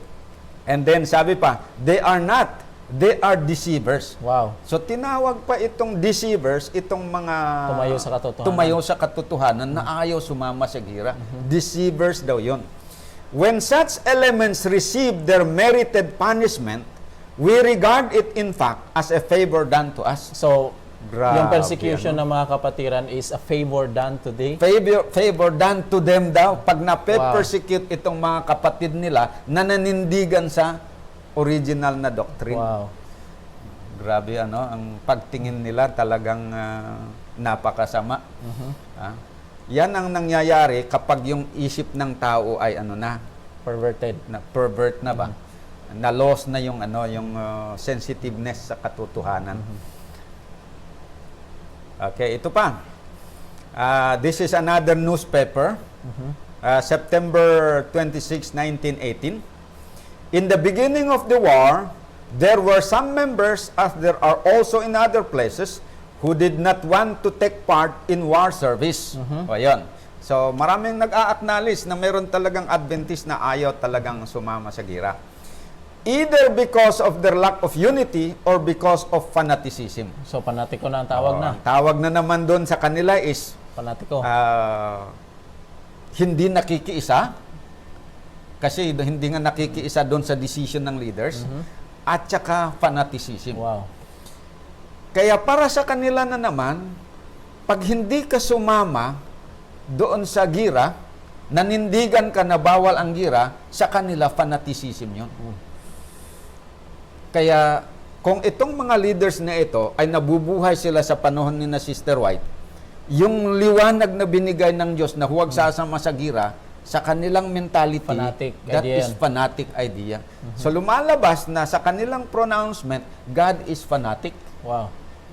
And then sabi pa, they are not. They are deceivers. Wow. So tinawag pa itong deceivers, itong mga Tumayo sa katotohanan. sa katotohanan na ayaw sumama sa gira. Deceivers daw yon. When such elements receive their merited punishment, we regard it in fact as a favor done to us. So, Grabe, yung persecution ng mga kapatiran is a favor done today. Favor done to them daw. Pag na-persecute itong mga kapatid nila na nanindigan sa original na doctrine. Wow. Grabe, ang pagtingin nila talagang napakasama. Yan ang nangyayari kapag yung isip ng tao ay Perverted. pervert na ba? Na-loss na yung yung sensitiveness sa katotohanan. Okay, ito pa. This is another newspaper. September 26, 1918. In the beginning of the war, there were some members, as there are also in other places, who did not want to take part in war service. O yun. So, maraming nag-a-acknowledge na meron talagang Adventist na ayaw talagang sumama sa gira. Either because of their lack of unity or because of fanaticism. So, panatiko na ang tawag na. Ang tawag na naman doon sa kanila is Panatiko. hindi nakikiisa. Kasi hindi nga nakikiisa doon sa decision ng leaders. At saka fanaticism. Wow. Kaya para sa kanila na naman, pag hindi ka sumama doon sa gira, nanindigan ka na bawal ang gira, sa kanila fanaticism yun. Kaya kung itong mga leaders na ito ay nabubuhay sila sa panahon ni na Sister White, yung liwanag na binigay ng Diyos na huwag sasama sa gira, sa kanilang mentality, that is fanatic idea. So lumalabas na sa kanilang pronouncement, God is fanatic. Wow.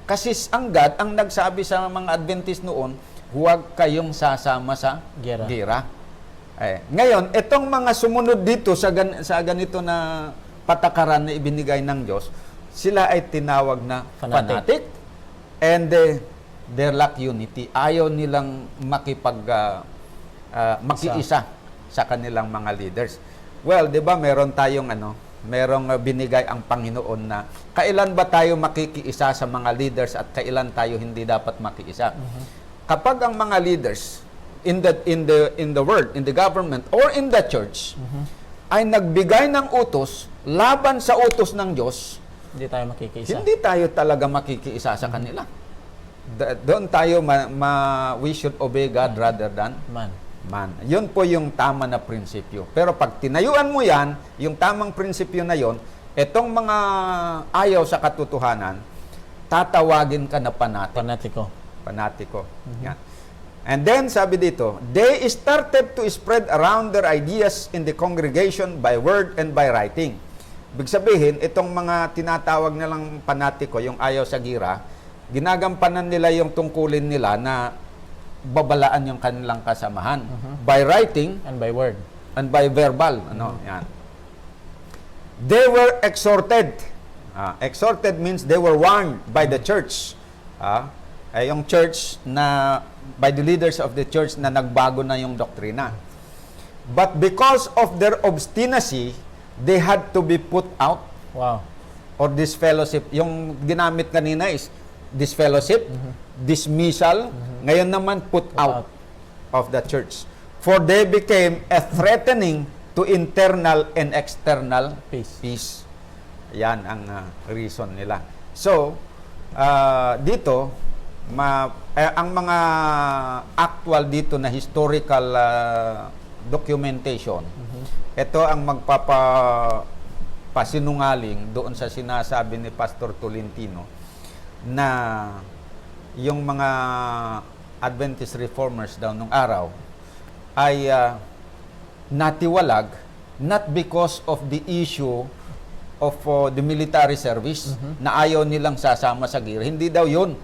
Kasi ang God, ang nagsabi sa mga Adventist noon, huwag kayong sasama sa gira. Ngayon, itong mga sumunod dito sa ganito na patakaran na ibinigay ng Diyos, sila ay tinawag na fanatic. And they lack unity. Ayaw nilang makiisa sa kanilang mga leaders. Well, 'di ba, meron tayong merong binigay ang Panginoon na kailan ba tayo makikiisa sa mga leaders at kailan tayo hindi dapat makiisa. Kapag ang mga leaders in the world, in the government or in the church ay nagbigay ng utos laban sa utos ng Diyos, hindi tayo makikiisa. Hindi tayo talaga makikiisa sa kanila. Doon tayo we should obey God rather than man. Yun po yung tama na prinsipyo. Pero pag tinayuan mo yan, yung tamang prinsipyo na yon, etong mga ayaw sa katotohanan, tatawagin ka na Panatiko. panatiko. Yan. And then, sabi dito, they started to spread around their ideas in the congregation by word and by writing. Ibig sabihin, itong mga tinatawag nilang panatiko, yung ayaw sa gira, ginagampanan nila yung tungkulin nila na babalaan yung kanilang kasamahan. By writing And by word. and by verbal. Yan. They were exhorted. Exhorted means they were warned by the church. Yung church na, by the leaders of the church na nagbago na yung doktrina. But because of their obstinacy, they had to be put out Wow. or disfellowship. Yung ginamit kanina is disfellowship, dismissal, ngayon naman put out of the church. For they became a threatening to internal and external peace. Yan ang reason nila. So, dito, ang mga actual dito na historical documentation, ito ang magpapasinungaling doon sa sinasabi ni Pastor Tolentino na yung mga Adventist reformers daw nung araw ay natiwalag not because of the issue of the military service na ayaw nilang sasama sa gira. Hindi daw yun.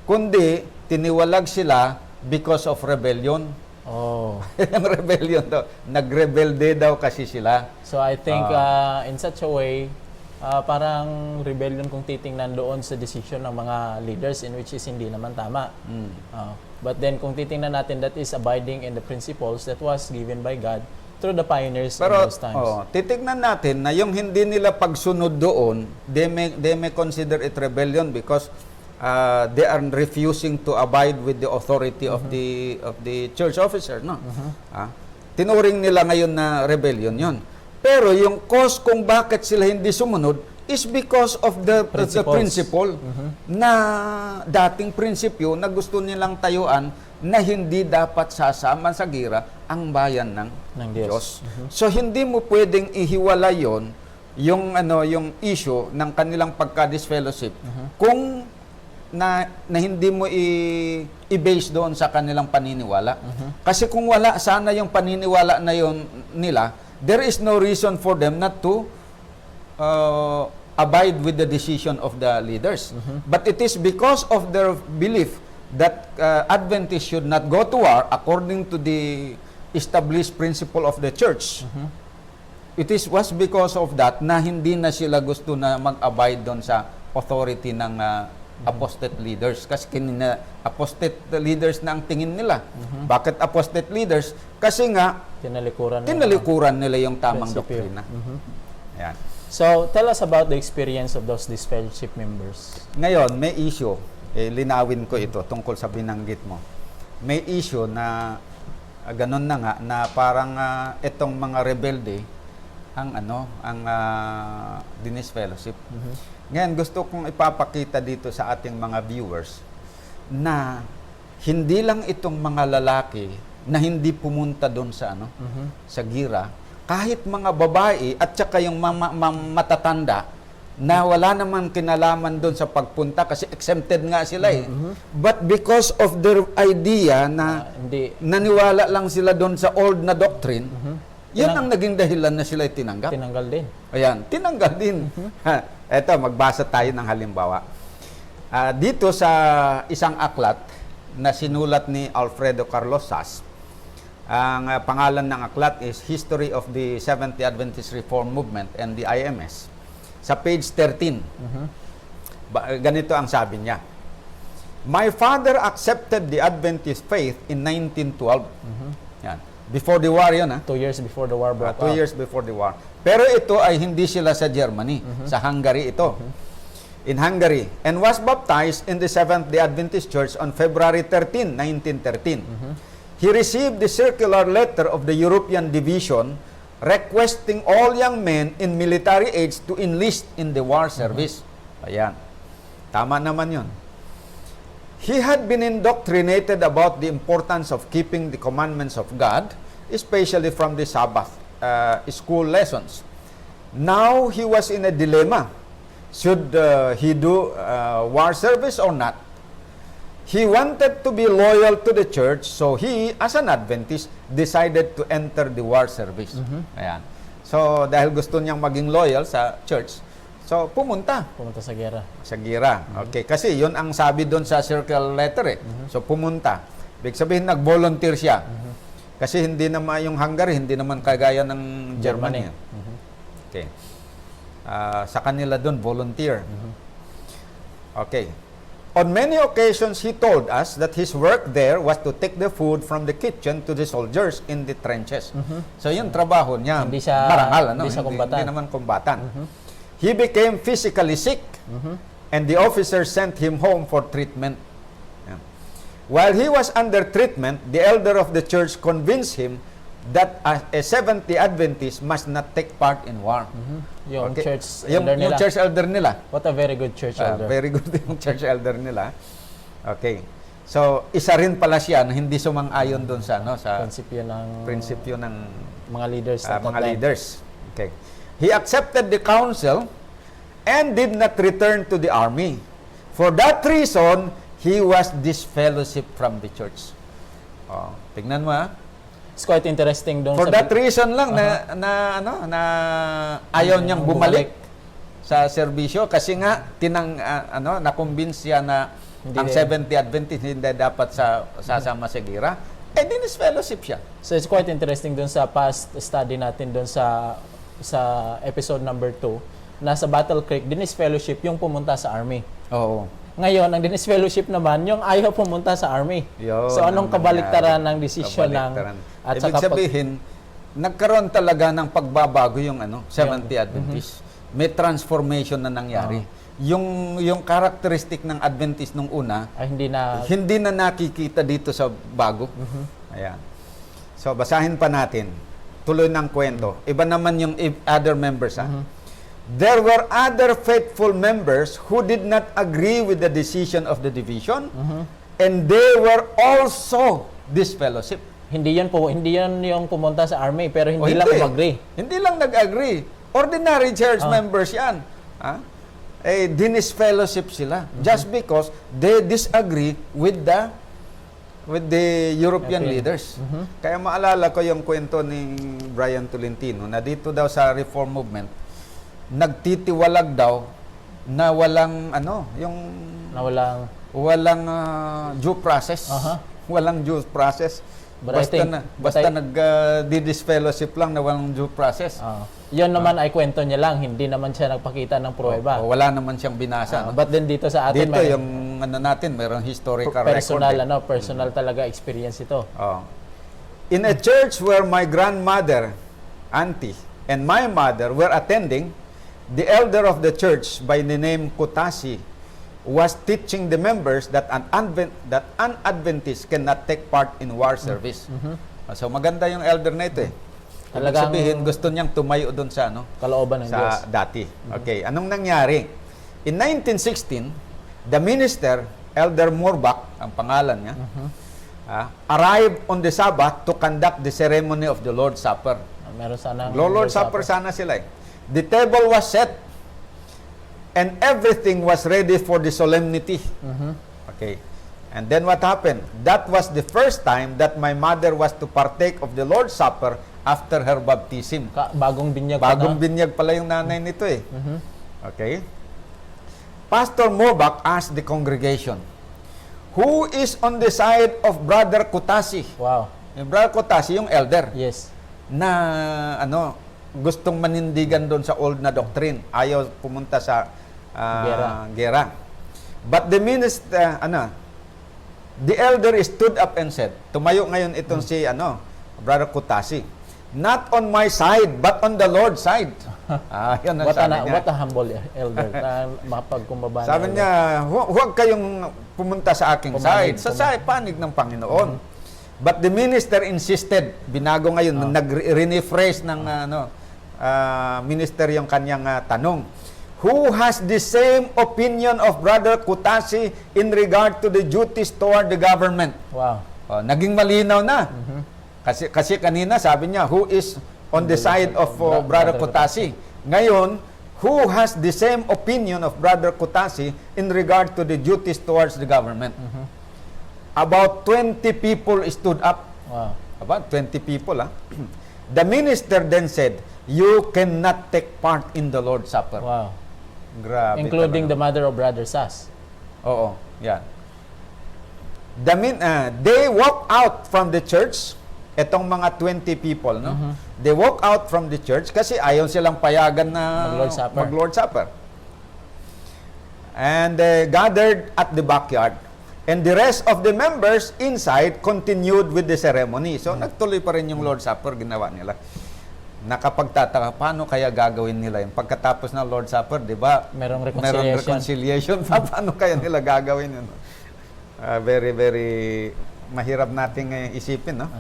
Kundi, tiniwalag sila because of rebellion. Oh. Ang rebellion daw. Nagrebelde daw kasi sila. So I think in such a way, parang rebellion kung titingnan doon sa decision ng mga leaders in which is hindi naman tama. But then kung titingnan natin, that is abiding in the principles that was given by God through the pioneers in Pero those times. titignan natin na yung hindi nila pagsunod doon, they may consider it rebellion because they are refusing to abide with the authority of the church officer, no? Tinuring nila ngayon na rebellion 'yon. Pero yung cause kung bakit sila hindi sumunod is because of the principle na dating prinsipyo na gusto nilang tayuan na hindi dapat sasama sa gira ang bayan ng Diyos. So hindi mo pwedeng ihiwalay yon yung issue ng kanilang pagka-disfellowship kung na hindi mo i-base doon sa kanilang paniniwala. Kasi kung wala sana yung paniniwala na yon nila, there is no reason for them not to abide with the decision of the leaders. But it is because of their belief that Adventists should not go to war according to the established principle of the church. It was because of that na hindi na sila gusto na mag-abide doon sa authority ng apostate leaders. Kasi apostate leaders na ang tingin nila. Bakit apostate leaders? Kasi nga, tinalikuran nila yung tamang doktrina. Yan. So, tell us about the experience of those disfellowship members. Ngayon, may issue. Linawin ko ito tungkol sa binanggit mo. May issue na ganun na nga, na parang itong mga rebelde ang dinisfellowship. Ngayon, gusto kong ipapakita dito sa ating mga viewers na hindi lang itong mga lalaki na hindi pumunta doon sa sa gira, kahit mga babae at saka yung matatanda na wala naman kinalaman doon sa pagpunta kasi exempted nga sila But because of their idea na naniwala lang sila doon sa old na doctrine, yan ang naging dahilan na sila tinanggap. Tinanggal din. Ayan, tinanggal din. Eto, magbasa tayo ng halimbawa. Dito sa isang aklat na sinulat ni Alfredo Carlos Sass, ang pangalan ng aklat is History of the Seventh-day Adventist Reform Movement and the IMS. Sa page 13, ganito ang sabi niya. My father accepted the Adventist faith in 1912. Yan. Before the war yun, 2 years before the war broke 2 years before the war. Pero ito ay hindi sila sa Germany. Sa Hungary ito. In Hungary. And was baptized in the Seventh-day Adventist Church on February 13, 1913. He received the circular letter of the European Division requesting all young men in military age to enlist in the war service. Ayan. Tama naman yun. he had been indoctrinated about the importance of keeping the commandments of God, especially from the Sabbath school lessons. Now he was in a dilemma. Should he do war service or not? He wanted to be loyal to the church, so he, as an Adventist, decided to enter the war service. Ayan. So, dahil gusto niyang maging loyal sa church, so pumunta Pumunta sa gera. sa gira. Okay, kasi yun ang sabi doon sa circle letter eh. So, pumunta. Ibig sabihin, nag-volunteer siya. Kasi hindi naman yung Hungary, hindi naman kagaya ng Germany. Okay. Sa kanila doon, volunteer. Okay. On many occasions, he told us that his work there was to take the food from the kitchen to the soldiers in the trenches. So, yung trabaho niya, Hindi siya- barangal, ano? hindi siya kumbatan. Hindi naman kumbatan. He became physically sick, and the officer sent him home for treatment. Yeah. While he was under treatment, the elder of the church convinced him that a Seventh-day Adventist must not take part in war. Yung Okay. church Yung elder nila. church elder nila. What a very good church elder. Very good yung church elder nila. Okay. So, isa rin pala siya na hindi sumang-ayon doon sa prinsipyo ng mga leaders at that mga time. leaders. Okay. He accepted the counsel and did not return to the army. For that reason, he was disfellowship from the church. Oh, tignan mo It's quite interesting doon For sa that reason lang na ayaw niyang bumalik sa serbisyo kasi nga na-convince siya na Hindi ang din. Seventh-day Adventist hindi dapat sasama sa gira. Dinis fellowship siya. So it's quite interesting doon sa past study natin doon sa episode number 2 na sa Battle Creek, Dinis Fellowship yung pumunta sa army. Oo. Ngayon, ang Dinis Fellowship naman, yung ayaw pumunta sa army. Yun So anong ang kabaliktaran nangyari. ng desisyon ng Kabaliktaran. at Ibig saka sabihin, nagkaroon talaga ng pagbabago yung Seventh-day Adventist. May transformation na nangyari. Yung characteristic ng Adventist nung una, ay hindi na hindi na nakikita dito sa bago. Ayan. So, basahin pa natin. Tuloy ng kwento. Iba naman yung other members. There were other faithful members who did not agree with the decision of the division, and they were also disfellowship. hindi yan yung pumunta sa army pero O, hindi lang mag-agree. Hindi lang nag-agree. Ordinary church members yan. Dinisfellowship sila. Just because they disagree with the European leaders. Kaya maalala ko yung kwento ni Brian Tolentino na dito daw sa Reform Movement, nagtitiwalag daw na walang Na walang due process. Walang due process. But I think- Basta nag-disfellowship lang na walang due process. Yun naman ay kwento niya lang, hindi naman siya nagpakita ng pruweba. Wala naman siyang binasa. But then dito sa atin Dito yung natin, mayroong historical personal record. personal talaga experience ito. In a church where my grandmother, auntie, and my mother were attending, the elder of the church by the name Kutasi was teaching the members that an Adventist cannot take part in war service. So maganda yung elder na ito eh. Ibig Talagang- sabihin, gusto niyang tumayo doon sa Kalooban ng Diyos. sa dati. Okay, anong nangyari? In 1916, the minister, Elder Murbach, ang pangalan niya, arrived on the Sabbath to conduct the ceremony of the Lord's Supper. Meron sanang Lord's Supper sana sila eh. The table was set and everything was ready for the solemnity. Okay. And then what happened? That was the first time that my mother was to partake of the Lord's Supper after her baptism. Bagong binyag pa Bagong na. binyag pala yung nanay nito eh. Okay? Pastor Murbach asked the congregation, who is on the side of Brother Kutasi? Wow. Yung Brother Kutasi, yung elder, Yes. na gustong manindigan doon sa old na doctrine. Ayaw pumunta sa gera. But the minister, the elder stood up and said, tumayo ngayon itong si Brother Kutasi, not on my side, but on the Lord's side. Yun ang sabi niya. What a humble elder na mapagkumbaba na Sabi elder. niya, huwag kayong pumunta sa aking Pumanig, side. Sa panig ng Panginoon. But the minister insisted, binago nag-rephrase ng minister yung kanyang tanong. who has the same opinion of Brother Kutasi in regard to the duties toward the government. Wow. Naging malinaw na. Kasi kanina sabi niya, who is on the side of Brother Kutasi. Ngayon, who has the same opinion of Brother Kutasi in regard to the duties towards the government. About 20 people stood up. Wow. About 20 people. The minister then said, you cannot take part in the Lord's Supper. Wow. Grabe Including the talaga. mother of Brother Sas. Oo, yan. They walk out from the church, etong mga 20 people, no? They walk out from the church kasi ayaw silang payagan na Mag-Lord's Supper. mag-Lord's Supper. And they gathered at the backyard. And the rest of the members inside continued with the ceremony. So, nagtuloy pa rin yung Lord's Supper, ginawa nila. Nakapagtataka, paano kaya gagawin nila yun? Pagkatapos ng Lord's Supper, di ba? Merong Merong reconciliation. Paano kaya nila gagawin yun? Very, very mahirap nating isipin, no?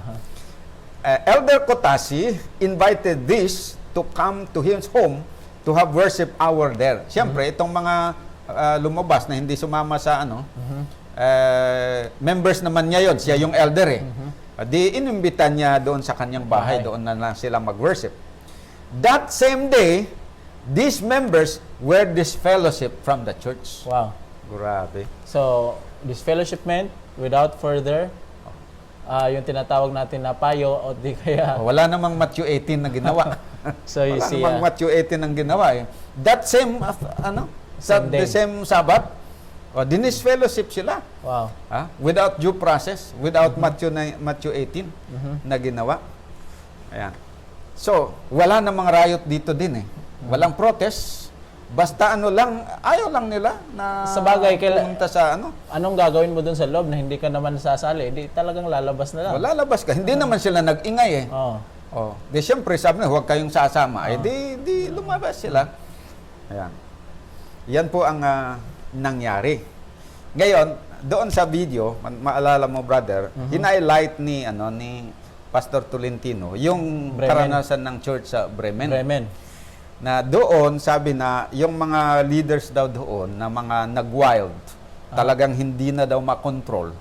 Elder Kutasi invited this to come to his home to have worship hour there. Siyempre, itong mga lumabas na hindi sumama sa members naman niya yun. Siya yung elder di inimbitan niya doon sa kanyang bahay. Doon na lang sila mag-worship. That same day, these members were disfellowship from the church. Wow. Grabe. So, this fellowship meant, without further, yung tinatawag natin na payo o di kaya... Wala namang Matthew 18 na ginawa. So, you Wala see, namang Matthew 18 ang ginawa. That same, Same day. the same Sabbath, dinis-fellowship sila. wow. Without due process, without Matthew 18 na ginawa. Ayan. So, wala namang riot dito din Walang protest. Basta ayaw lang nila na Sa bagay, pumunta sa Anong gagawin mo dun sa loob na hindi ka naman sasali? Di talagang lalabas na lang. Wala labas ka. Hindi naman sila nag-ingay Oh. Di siyempre sabi na, huwag kayong sasama. Di lumabas sila. Ayan. Yan po ang nangyari. Ngayon, doon sa video, maalala mo brother, hinighlight ni Pastor Tolentino yung Bremen. karanasan ng church sa Bremen. Bremen. Na doon, sabi na, yung mga leaders daw doon na mga nag-wild, talagang hindi na daw makontrol.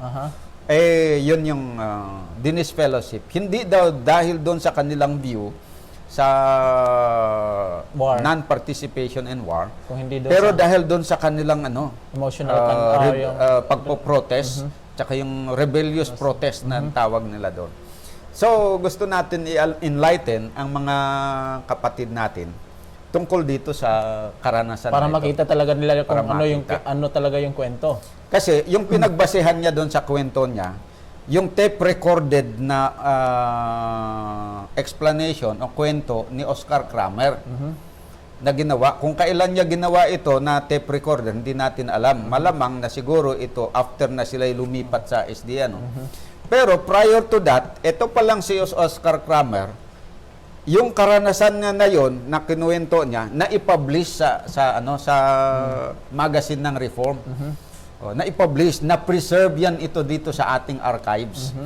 Yun yung dinis-fellowship. Hindi daw dahil doon sa kanilang view sa War. non-participation in war. Kung hindi doon Pero sa dahil doon sa kanilang emotional yung pagpo-protest, tsaka yung rebellious protest na tawag nila doon. So, gusto natin i-enlighten ang mga kapatid natin tungkol dito sa karanasan para na ito. makita talaga nila kung Para makita. ano talaga yung kwento. Kasi yung pinagbasehan niya doon sa kwento niya, yung tape recorded na explanation o kwento ni Oscar Kramer na ginawa. Kung kailan niya ginawa ito na tape recorder, hindi natin alam. Malamang na siguro ito after na sila lumipat sa SDA. Pero prior to that, ito pa lang si Oscar Kramer, yung karanasan niya na yon na kinuwento niya, na i-publish sa magazine ng Reform. Na i-publish, na preserve yan ito dito sa ating archives.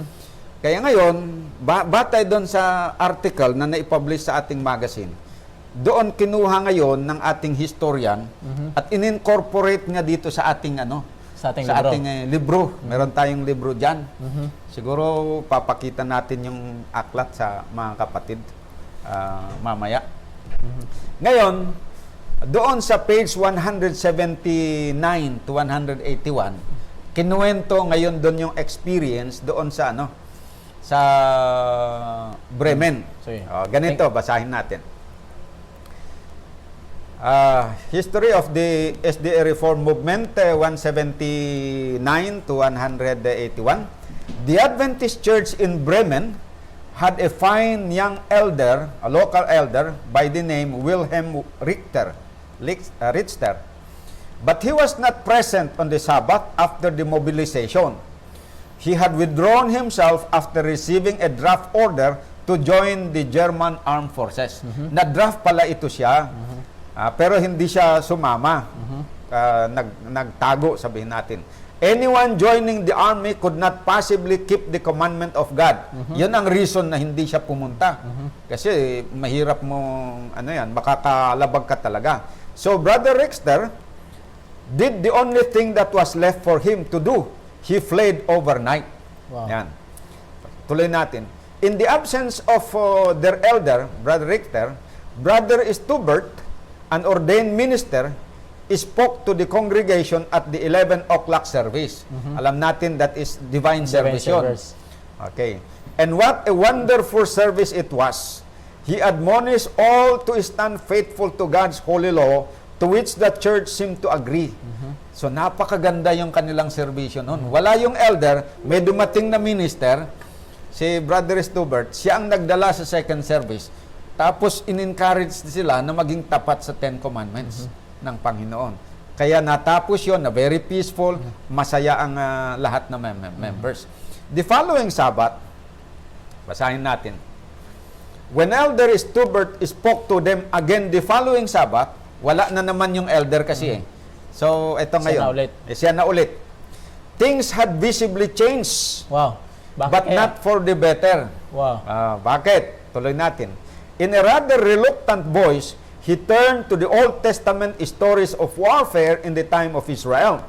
Kaya ngayon, batay doon sa article na na-i-publish sa ating magazine, doon kinuha ngayon ng ating historian at in-incorporate nga dito sa ating Sa ating libro. Meron tayong libro diyan. Siguro papakita natin yung aklat sa mga kapatid mamaya. Ngayon, doon sa page 179 to 181, kinuwento ngayon doon yung experience doon sa sa Bremen. Sige. Ganito, basahin natin. History of the SDA Reform Movement, 179 to 181. The Adventist Church in Bremen had a fine young elder, a local elder, by the name Wilhelm Richter. But he was not present on the Sabbath after the mobilization. He had withdrawn himself after receiving a draft order to join the German armed forces. Na-draft pala ito siya, pero hindi siya sumama. Nagtago, sabihin natin. Anyone joining the army could not possibly keep the commandment of God. Yun ang reason na hindi siya pumunta. Kasi mahirap mo, makakakalabag ka talaga. So Brother Richter did the only thing that was left for him to do. He fled overnight. Wow. Yan. Tuloy natin. In the absence of their elder, Brother Richter, Brother Stubert, an ordained minister, spoke to the congregation at the 11 o'clock service. Alam natin that is divine service yun. service. Okay. And what a wonderful service it was. He admonished all to stand faithful to God's holy law, to which the church seemed to agree. So napakaganda yung kanilang serbisyo noon. Wala yung elder, may dumating na minister, si Brother Stubert, siya ang nagdala sa second service. Tapos in-encourage sila na maging tapat sa Ten Commandments ng Panginoon. Kaya natapos yon na very peaceful, masaya ang lahat ng members. The following Sabbath, basahin natin. When Elder Stubert spoke to them again the following Sabbath, wala na naman yung elder kasi eh. So, ito ngayon. Siya na ulit. Siya na ulit. Things had visibly changed, Wow. Bakit but kaya? not for the better. Wow. Bakit? Tuloy natin. In a rather reluctant voice, he turned to the Old Testament stories of warfare in the time of Israel,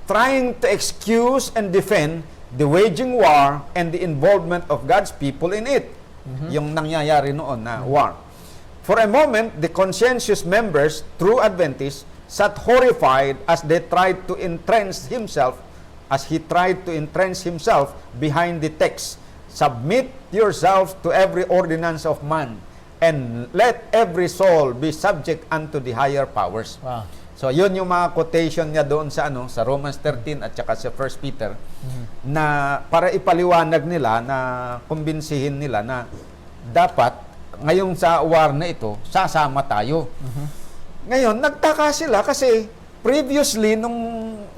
trying to excuse and defend the waging war and the involvement of God's people in it. Yung nangyayari noon na war. For a moment, the conscientious members, true Adventists, sat horrified as they tried to entrench himself, behind the text, "Submit yourselves to every ordinance of man, and let every soul be subject unto the higher powers." Wow. So, yun yung mga quotation niya doon sa sa Romans 13 at saka sa 1 Peter na para ipaliwanag nila, na kumbinsihin nila na dapat ngayong sa war na ito, sasama tayo. Ngayon, nagtaka sila kasi previously, nung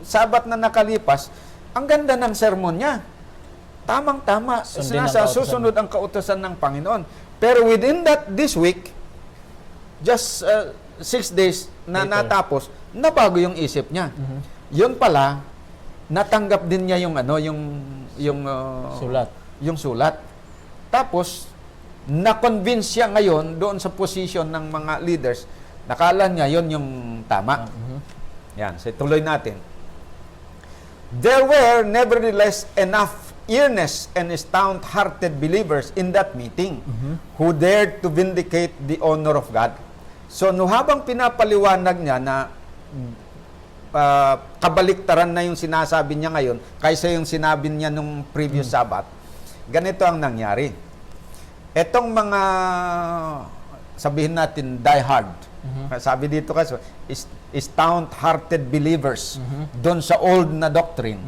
Sabat na nakalipas, ang ganda ng sermon niya. Tamang-tama. Sundin ang kautusan. Susunod ang kautosan ng Panginoon. Pero within this week, just 6 days na Later. natapos, nabago yung isip niya. Yun pala, natanggap din niya yung Sulat. yung sulat. Tapos, na-convince siya ngayon doon sa position ng mga leaders. Nakala niya yon yung tama. Yan, so tuloy natin. There were nevertheless enough earnest and stout-hearted believers in that meeting who dared to vindicate the honor of God. So, habang pinapaliwanag niya na kabaliktaran na yung sinasabi niya ngayon kaysa yung sinabi niya nung previous Sabbath, ganito ang nangyari. Etong mga, sabihin natin, die-hard. Sabi dito kasi, stout-hearted believers doon sa old na doctrine.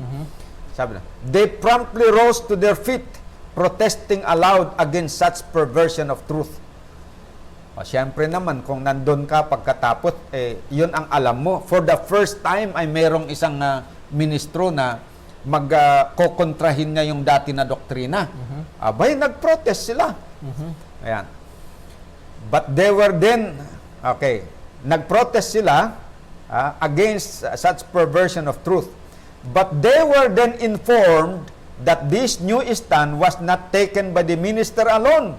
Sabi na, they promptly rose to their feet, protesting aloud against such perversion of truth. O, siyempre naman, kung nandun ka pagkatapos, yun ang alam mo. For the first time ay merong isang ministro na magkokontrahin niya yung dati na doktrina. Abay, nag-protest sila. Ayan. But they were then, nag-protest sila against such perversion of truth. But they were then informed that this new stand was not taken by the minister alone.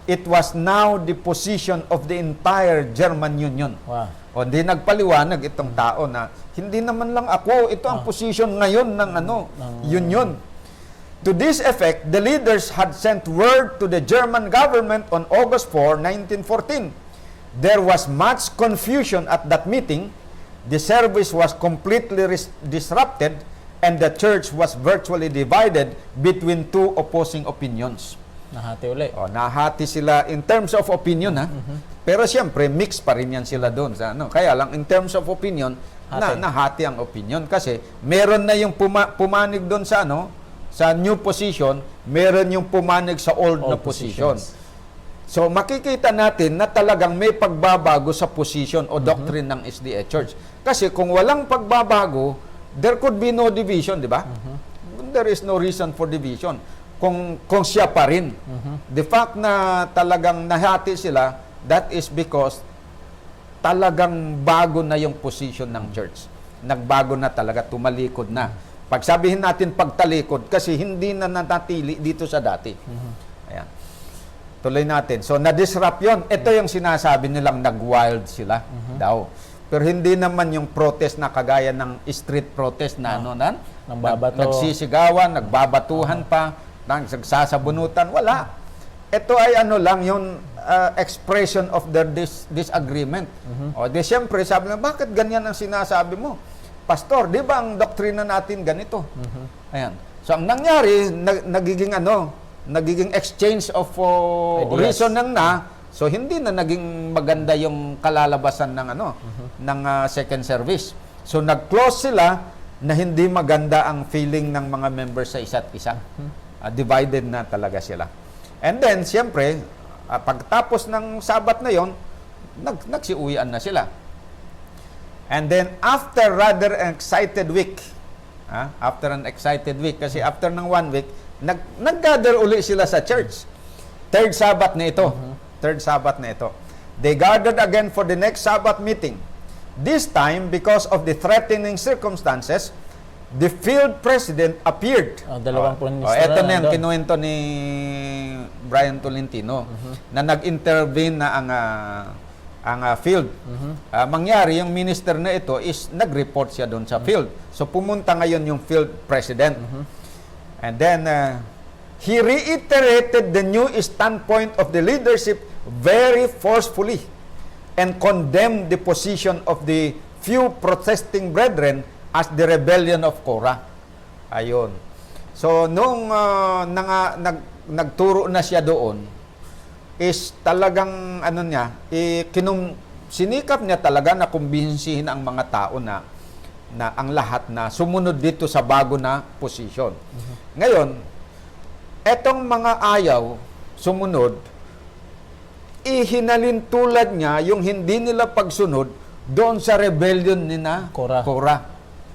It was now the position of the entire German Union. Wow. O di nagpaliwanag itong tao na hindi naman lang ako, ito ang position ngayon ng union. To this effect, the leaders had sent word to the German government on August 4, 1914. There was much confusion at that meeting. The service was completely disrupted and the church was virtually divided between two opposing opinions. Nahati uli. Nahati sila in terms of opinion, Pero siyempre, mix pa rin yan sila doon. Kaya lang, in terms of opinion, nahati ang opinion. Kasi meron na yung pumanig doon sa sa new position, meron yung pumanig sa old na position. So, makikita natin na talagang may pagbabago sa position o doctrine ng SDA Church. Kasi kung walang pagbabago, there could be no division, di ba? There is no reason for division. Kung siya pa rin. The fact na talagang nahati sila, that is because talagang bago na yung position ng church. Nagbago na talaga, tumalikod na. Pagsabihin natin pagtalikod, kasi hindi na nanatili dito sa dati. Ayan. Tuloy natin. So, na-disrupt yun. Ito yung sinasabi nilang nag-wild sila daw. Pero hindi naman yung protest na kagaya ng street protest na Nang babato. nagsisigawan, nagbabatuhan pa, nagsasabunutan, wala. Ito ay lang yung expression of their disagreement. O di siyempre, sabi na, bakit ganyan ang sinasabi mo? Pastor, di ba ang doktrina natin ganito? Ayan. So ang nangyari, nagiging exchange of Ideas. reasoning na. So hindi na naging maganda yung kalalabasan ng ng second service. So nag-close sila na hindi maganda ang feeling ng mga members sa isa't isa. Divided na talaga sila. And then siyempre, pagtapos ng Sabat na yon, nagsiuwian na sila. And then after rather an excited week, after an excited week, kasi after ng 1 week, nag-gather uli sila sa church. Third Sabbath na ito. Third Sabbath na ito. They gathered again for the next Sabbath meeting. This time, because of the threatening circumstances, the field president appeared. Dalawang ministro Ito na yung nandun. kinuwento ni Brian Tolentino na nag-intervene na ang field. Mangyari, yung minister na ito is nag-report siya doon sa field. So pumunta ngayon yung field president. And then he reiterated the new standpoint of the leadership very forcefully and condemned the position of the few protesting brethren as the rebellion of Korah. Ayun. So nung nagturo na siya doon, is talagang sinikap niya talaga na kumbinsihin ang mga tao na ang lahat na sumunod dito sa bago na posisyon. Ngayon, etong mga ayaw sumunod, ihinalin tulad niya yung hindi nila pagsunod doon sa rebellion ni Korah.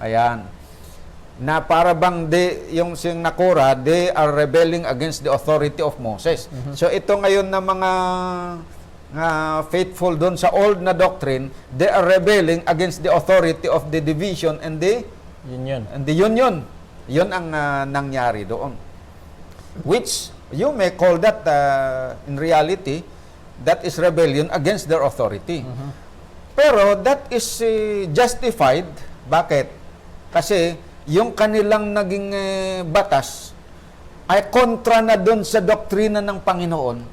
Ayan. Na para bang yung Korah, they are rebelling against the authority of Moses. So ito ngayon na mga faithful doon sa old na doctrine, they are rebelling against the authority of the division and the union. Yun ang nangyari doon. Which you may call that in reality, that is rebellion against their authority. Pero that is justified. Bakit? Kasi yung kanilang naging batas ay kontra na doon sa doktrina ng Panginoon.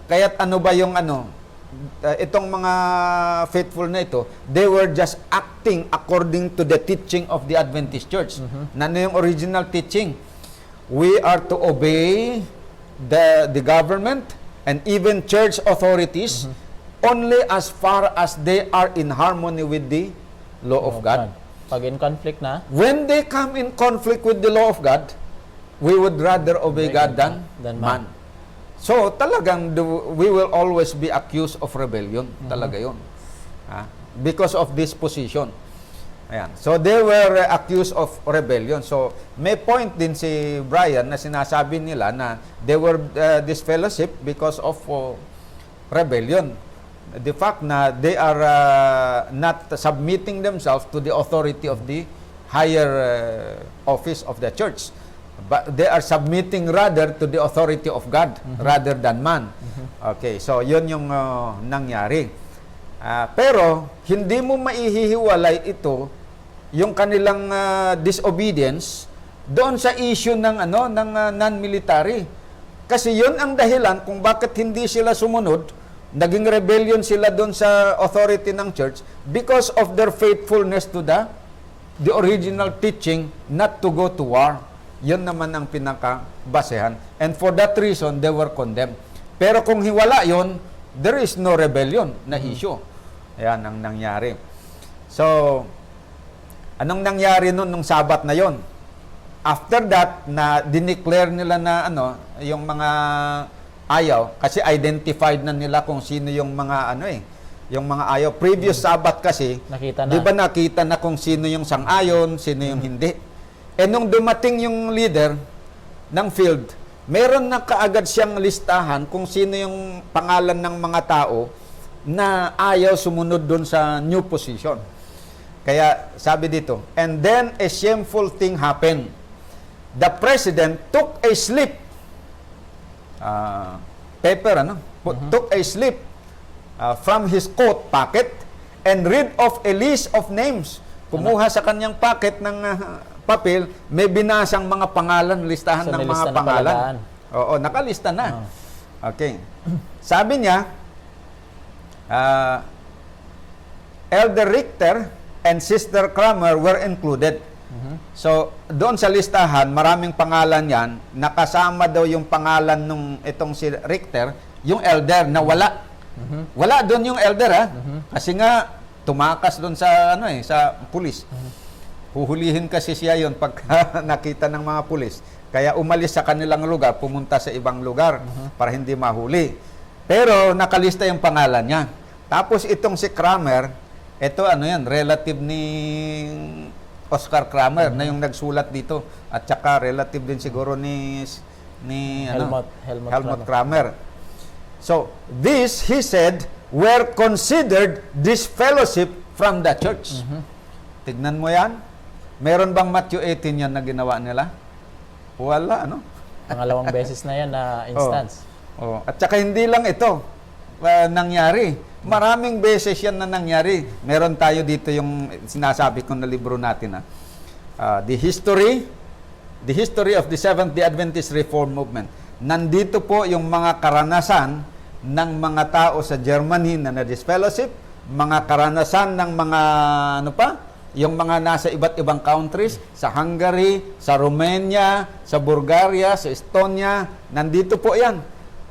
Kaya't ano ba yung itong mga faithful na ito, they were just acting according to the teaching of the Adventist Church. Na yung original teaching. We are to obey the government and even church authorities only as far as they are in harmony with the law of God. Pag in conflict na, When they come in conflict with the law of God, we would rather obey God than man. So, talagang we will always be accused of rebellion. Talaga yun. Because of this position. Ayan. So, they were accused of rebellion. So, may point din si Brian na sinasabi nila na they were this fellowship because of rebellion. The fact na they are not submitting themselves to the authority of the higher office of the church. But they are submitting rather to the authority of God rather than man. Okay, so yun yung nangyari. Pero hindi mo maihihiwalay ito yung kanilang disobedience doon sa issue ng non-military. Kasi yun ang dahilan kung bakit hindi sila sumunod, naging rebellion sila doon sa authority ng church because of their faithfulness to the original teaching not to go to war. Yun naman ang pinakabasehan. And for that reason, they were condemned. Pero kung hiwala yun, there is no rebellion na issue. Ayan ang nangyari. So, anong nangyari nung Sabat na yon? After that, na dineclare nila na yung mga ayaw, kasi identified na nila kung sino yung mga yung mga ayaw. Previous Sabat kasi, nakita na. di ba nakita na kung sino yung sang-ayon, sino yung hindi. Nung dumating yung leader ng field, meron na kaagad siyang listahan kung sino yung pangalan ng mga tao na ayaw sumunod doon sa new position. Kaya sabi dito, and then a shameful thing happened. The president took a slip. Took a slip from his coat pocket and read off a list of names. Kumuha sa kanyang packet ng papel, may binasang mga pangalan, listahan So, ng may mga lista na pangalan. pala daan. Oo, nakalista na. Okay. Sabi niya, Elder Richter and Sister Kramer were included. So, doon sa listahan, maraming pangalan yan. Nakasama daw yung pangalan nung itong si Richter, yung elder na wala. Wala doon yung elder, ha? Kasi nga, tumakas doon sa, sa pulis. Huhulihin kasi siya yon pagka nakita ng mga pulis. Kaya umalis sa kanilang lugar, pumunta sa ibang lugar para hindi mahuli. Pero nakalista yung pangalan niya. Tapos itong si Kramer, ito relative ni Oscar Kramer na yung nagsulat dito. At saka relative din siguro ni Helmut Kramer. So, this, he said, were considered disfellowship from the church. Tignan mo yan. Meron bang Matthew 18 yan na ginawa nila? Wala, Pangalawang beses na yan na instance. At saka hindi lang ito nangyari. Maraming beses yan na nangyari. Meron tayo dito yung sinasabi ko na libro natin. The history of the Seventh-day Adventist Reform Movement. Nandito po yung mga karanasan ng mga tao sa Germany na na-disfellowship, mga karanasan ng mga yung mga nasa iba't ibang countries, sa Hungary, sa Romania, sa Bulgaria, sa Estonia, nandito po yan.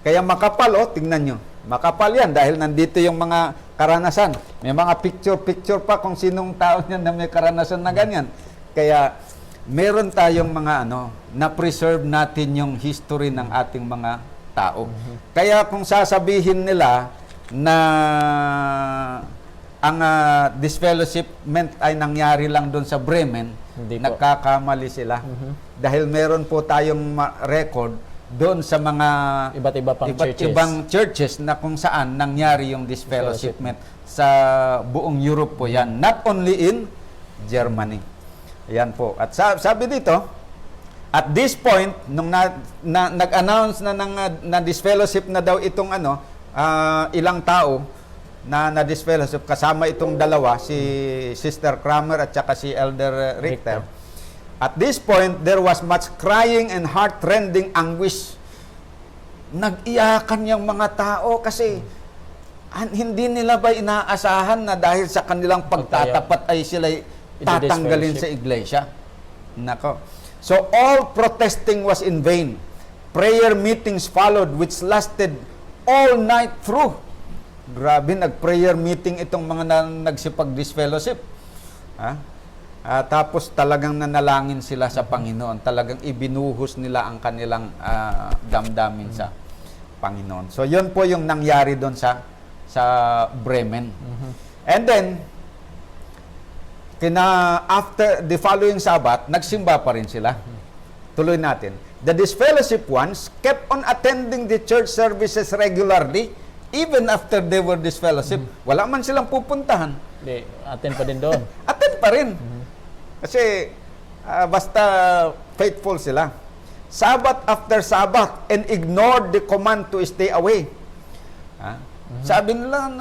Kaya makapal, tingnan nyo. Makapal yan dahil nandito yung mga karanasan. May mga picture pa kung sinong tao niyan na may karanasan na ganyan. Kaya meron tayong mga na-preserve natin yung history ng ating mga tao. Kaya kung sasabihin nila na ang disfellowshipment ay nangyari lang doon sa Bremen, nagkakamali sila. Dahil meron po tayong record doon sa mga iba't ibang churches na kung saan nangyari yung disfellowshipment. Sa buong Europe po yan. Not only in Germany. Ayan po. At sabi dito, at this point, nung nag-announce na disfellowship na daw itong ilang tao, na disfellowship kasama itong dalawa, si Sister Kramer at saka si Elder Richter. At this point, there was much crying and heart-rending anguish. Nag-iyakan yung mga tao kasi hindi nila ba inaasahan na dahil sa kanilang pagtatapat ay sila tatanggalin sa iglesia? Nako. So, all protesting was in vain. Prayer meetings followed which lasted all night through. Grabe, nag-prayer meeting itong mga nagsipag-disfellowship. Tapos talagang nanalangin sila sa Panginoon. Talagang ibinuhos nila ang kanilang damdamin sa Panginoon. So, yun po yung nangyari doon sa Bremen. And then, after the following Sabbath, nagsimba pa rin sila. Tuloy natin. The disfellowship ones kept on attending the church services regularly even after they were disfellowship. Wala man silang pupuntahan. Attend pa din doon. Attend pa rin. Kasi basta faithful sila. Sabbath after Sabbath and ignored the command to stay away. Sabi nila,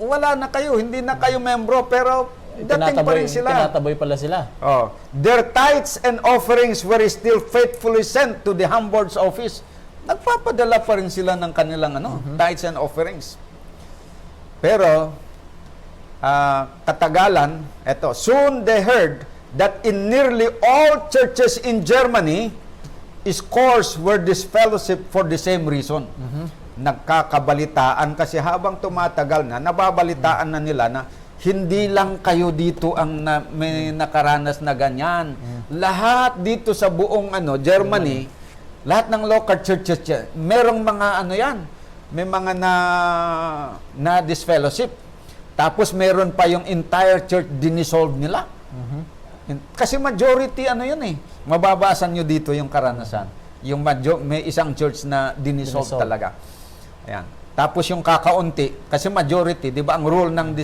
wala na kayo, hindi na kayo membro, pero dating pa rin sila. Tinataboy pala sila. Their tithes and offerings were still faithfully sent to the Hamburg's office. Nagpapadala pa rin sila ng kanilang tithes and offerings. Pero, katagalan, soon they heard that in nearly all churches in Germany, scores were disfellowship for the same reason. Nagkakabalitaan kasi habang tumatagal na, nababalitaan na nila na hindi lang kayo dito ang may nakaranas na ganyan. Lahat dito sa buong Germany, lahat ng local churches, merong mga yan, may mga na disfellowship. Tapos meron pa yung entire church dinisolve nila. Kasi majority yun Mababasan nyo dito yung karanasan. Yung may isang church na dinisolve talaga. Ayan. Tapos yung kakaunti, kasi majority, di ba ang rule ng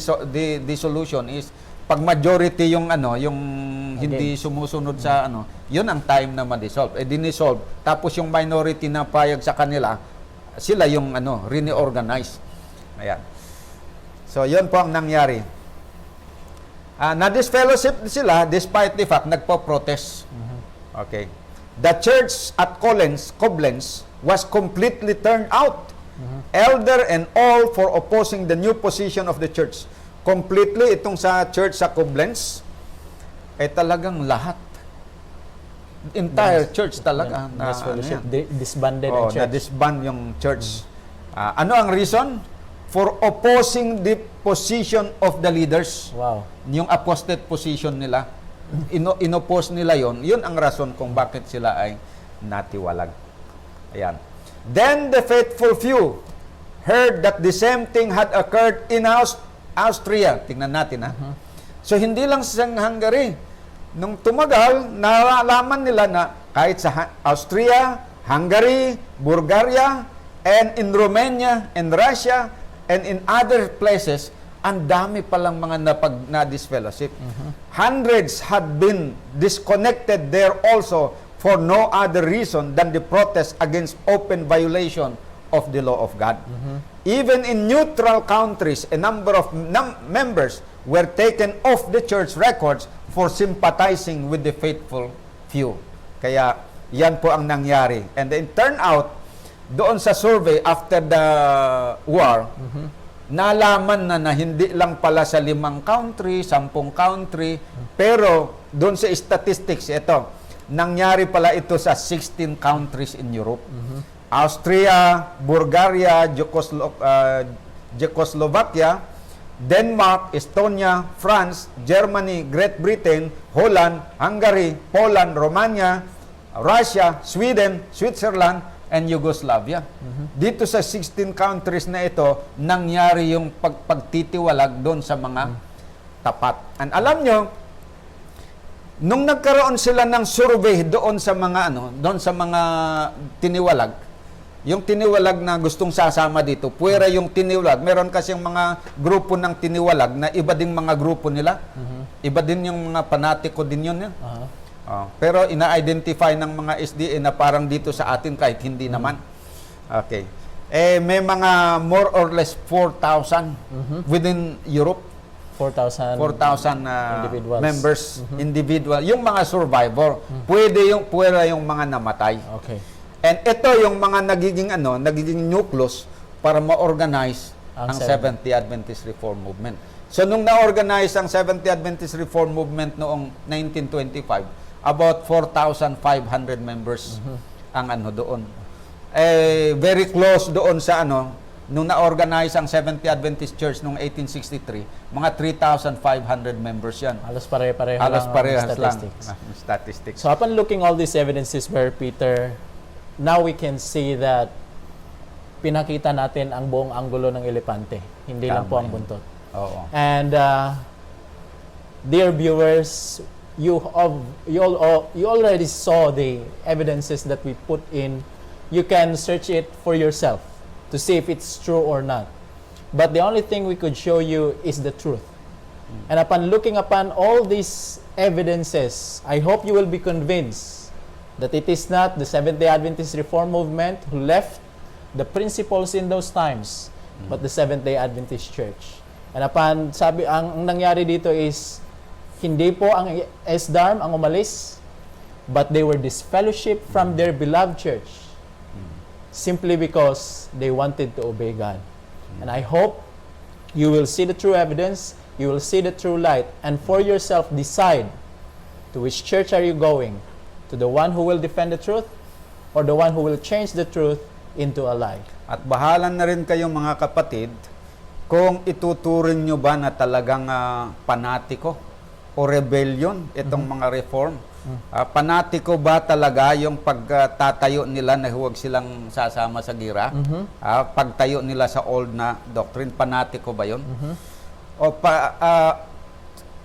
dissolution is pag majority yung yung hindi sumusunod sa yun ang time na ma-dissolve. Dinisolve. Tapos yung minority na payag sa kanila, sila yung reorganize. Ayan. So, yun po ang nangyari. Na-disfellowship sila despite the fact nagpo-protest. Okay. The church at Koblenz was completely turned out. Elder and all for opposing the new position of the church. Completely itong sa church sa Koblenz ay talagang lahat. Entire church talaga na Fellowship, ano yan. disbanded ang church. Na-disband yung church. Ano ang reason? For opposing the position of the leaders. Wow. Yung apostate position nila. Inopose nila yon. Yun ang rason kung bakit sila ay natiwalag. Ayan. Then the faithful few heard that the same thing had occurred in Austria. Tingnan natin, ha? So, hindi lang sa Hungary. Nung tumagal, nalaman nila na kahit sa Austria, Hungary, Bulgaria, and in Romania, and Russia, and in other places, ang dami palang mga na-disfellowship. Hundreds had been disconnected there also for no other reason than the protest against open violation of the law of God. Even in neutral countries, a number of members were taken off the church records for sympathizing with the faithful few. Kaya yan po ang nangyari. And then turn out, doon sa survey after the war, nalaman na hindi lang pala sa 5 country, 10 country, pero doon sa statistics, ito, nangyari pala ito sa 16 countries in Europe. Austria, Bulgaria, Czechoslovakia, Denmark, Estonia, France, Germany, Great Britain, Holland, Hungary, Poland, Romania, Russia, Sweden, Switzerland, and Yugoslavia. Dito sa 16 countries na ito, nangyari yung pagtitiwalag doon sa mga tapat. And alam nyo, nung nagkaroon sila ng survey doon sa mga doon sa mga tiniwalag, yung tiniwalag na gustong sasama dito, puwera yung tiniwalag. Meron kasi yung mga grupo ng tiniwalag na iba ding mga grupo nila. Iba din yung mga panatiko din yun. Pero ina-identify ng mga SDA na parang dito sa atin kahit hindi naman. Okay. May mga more or less 4,000 within Europe. 4,000 individuals. Members, individual. Yung mga survivor, puwera yung mga namatay. Okay. And ito yung mga nagiging nucleus para ma-organize ang Seventh-day Adventist Reform Movement. So nung na-organize ang Seventh-day Adventist Reform Movement noong 1925, about 4,500 members ang doon. Very close doon sa nung na-organize ang Seventh-day Adventist Church noong 1863, mga 3,500 members yan. Halos pare-pareho Halos lang parehas ang statistics. lang. Statistics. So upon looking all these evidences, Brother Peter, now we can see that pinakita natin ang buong anggulo ng elepante. Hindi lang po ang buntot. Oo. And dear viewers, you already saw the evidences that we put in. You can search it for yourself to see if it's true or not. But the only thing we could show you is the truth. And upon looking upon all these evidences, I hope you will be convinced that it is not the Seventh-day Adventist Reform Movement who left the principles in those times, but the Seventh-day Adventist Church. And upon ang nangyari dito is hindi po ang SDARM ang umalis, but they were disfellowship from their beloved church simply because they wanted to obey God. And I hope you will see the true evidence, you will see the true light, and for yourself decide to which church are you going, to the one who will defend the truth or the one who will change the truth into a lie. At bahala na rin kayong mga kapatid kung ituturing nyo ba na talagang panatiko o rebellion itong mga reform. Panatiko ba talaga yung pagtatayo nila na huwag silang sasama sa gira? Pagtayo nila sa old na doctrine, panatiko ba yun? O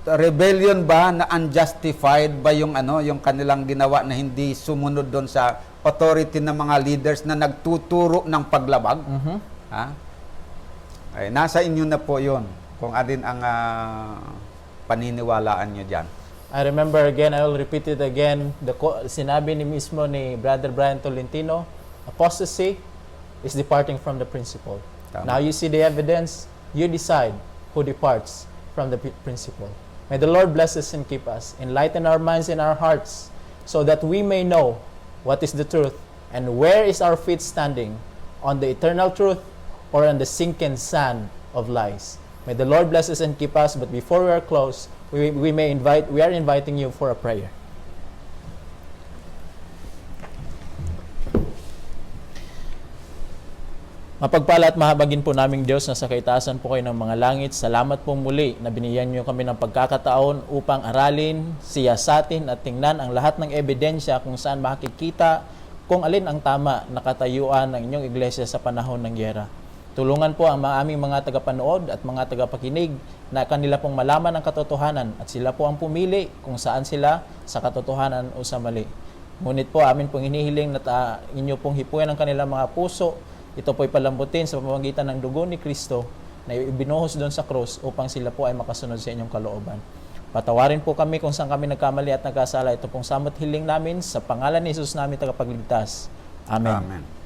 rebellion ba na unjustified ba yung yung kanilang ginawa na hindi sumunod doon sa authority ng mga leaders na nagtuturo ng paglabag? Ay, nasa inyo na po yun kung alin ang paniniwalaan nyo dyan. I remember again, I will repeat it again, sinabi mismo ni Brother Brian Tolentino, apostasy is departing from the principle. Tama. Now you see the evidence, you decide who departs from the principle. May the Lord bless us and keep us. Enlighten our minds and our hearts so that we may know what is the truth and where is our feet standing, on the eternal truth or on the sinking sand of lies. May the Lord bless us and keep us. But before we are close, we are inviting you for a prayer. Mapagpala at mahabagin po naming Diyos na sa kaitaasan po kayo ng mga langit. Salamat po muli na binigyan niyo kami ng pagkakataon upang aralin, siyasatin at tingnan ang lahat ng ebidensya kung saan makikita kung alin ang tama na katayuan ng inyong iglesia sa panahon ng gyera. Tulungan po ang aming mga tagapanood at mga tagapakinig na kanila pong malaman ang katotohanan at sila po ang pumili kung saan sila sa katotohanan o sa mali. Ngunit po amin pong hinihiling na inyo pong hipuin ang kanilang mga puso. Ito po'y palambutin sa pamamagitan ng dugo ni Kristo na ibinuhos doon sa krus upang sila po ay makasunod sa inyong kalooban. Patawarin po kami kung saan kami nagkamali at nagkasala. Ito pong samot hiling namin sa pangalan ni Jesus namin tagapagligtas. Amen. Amen.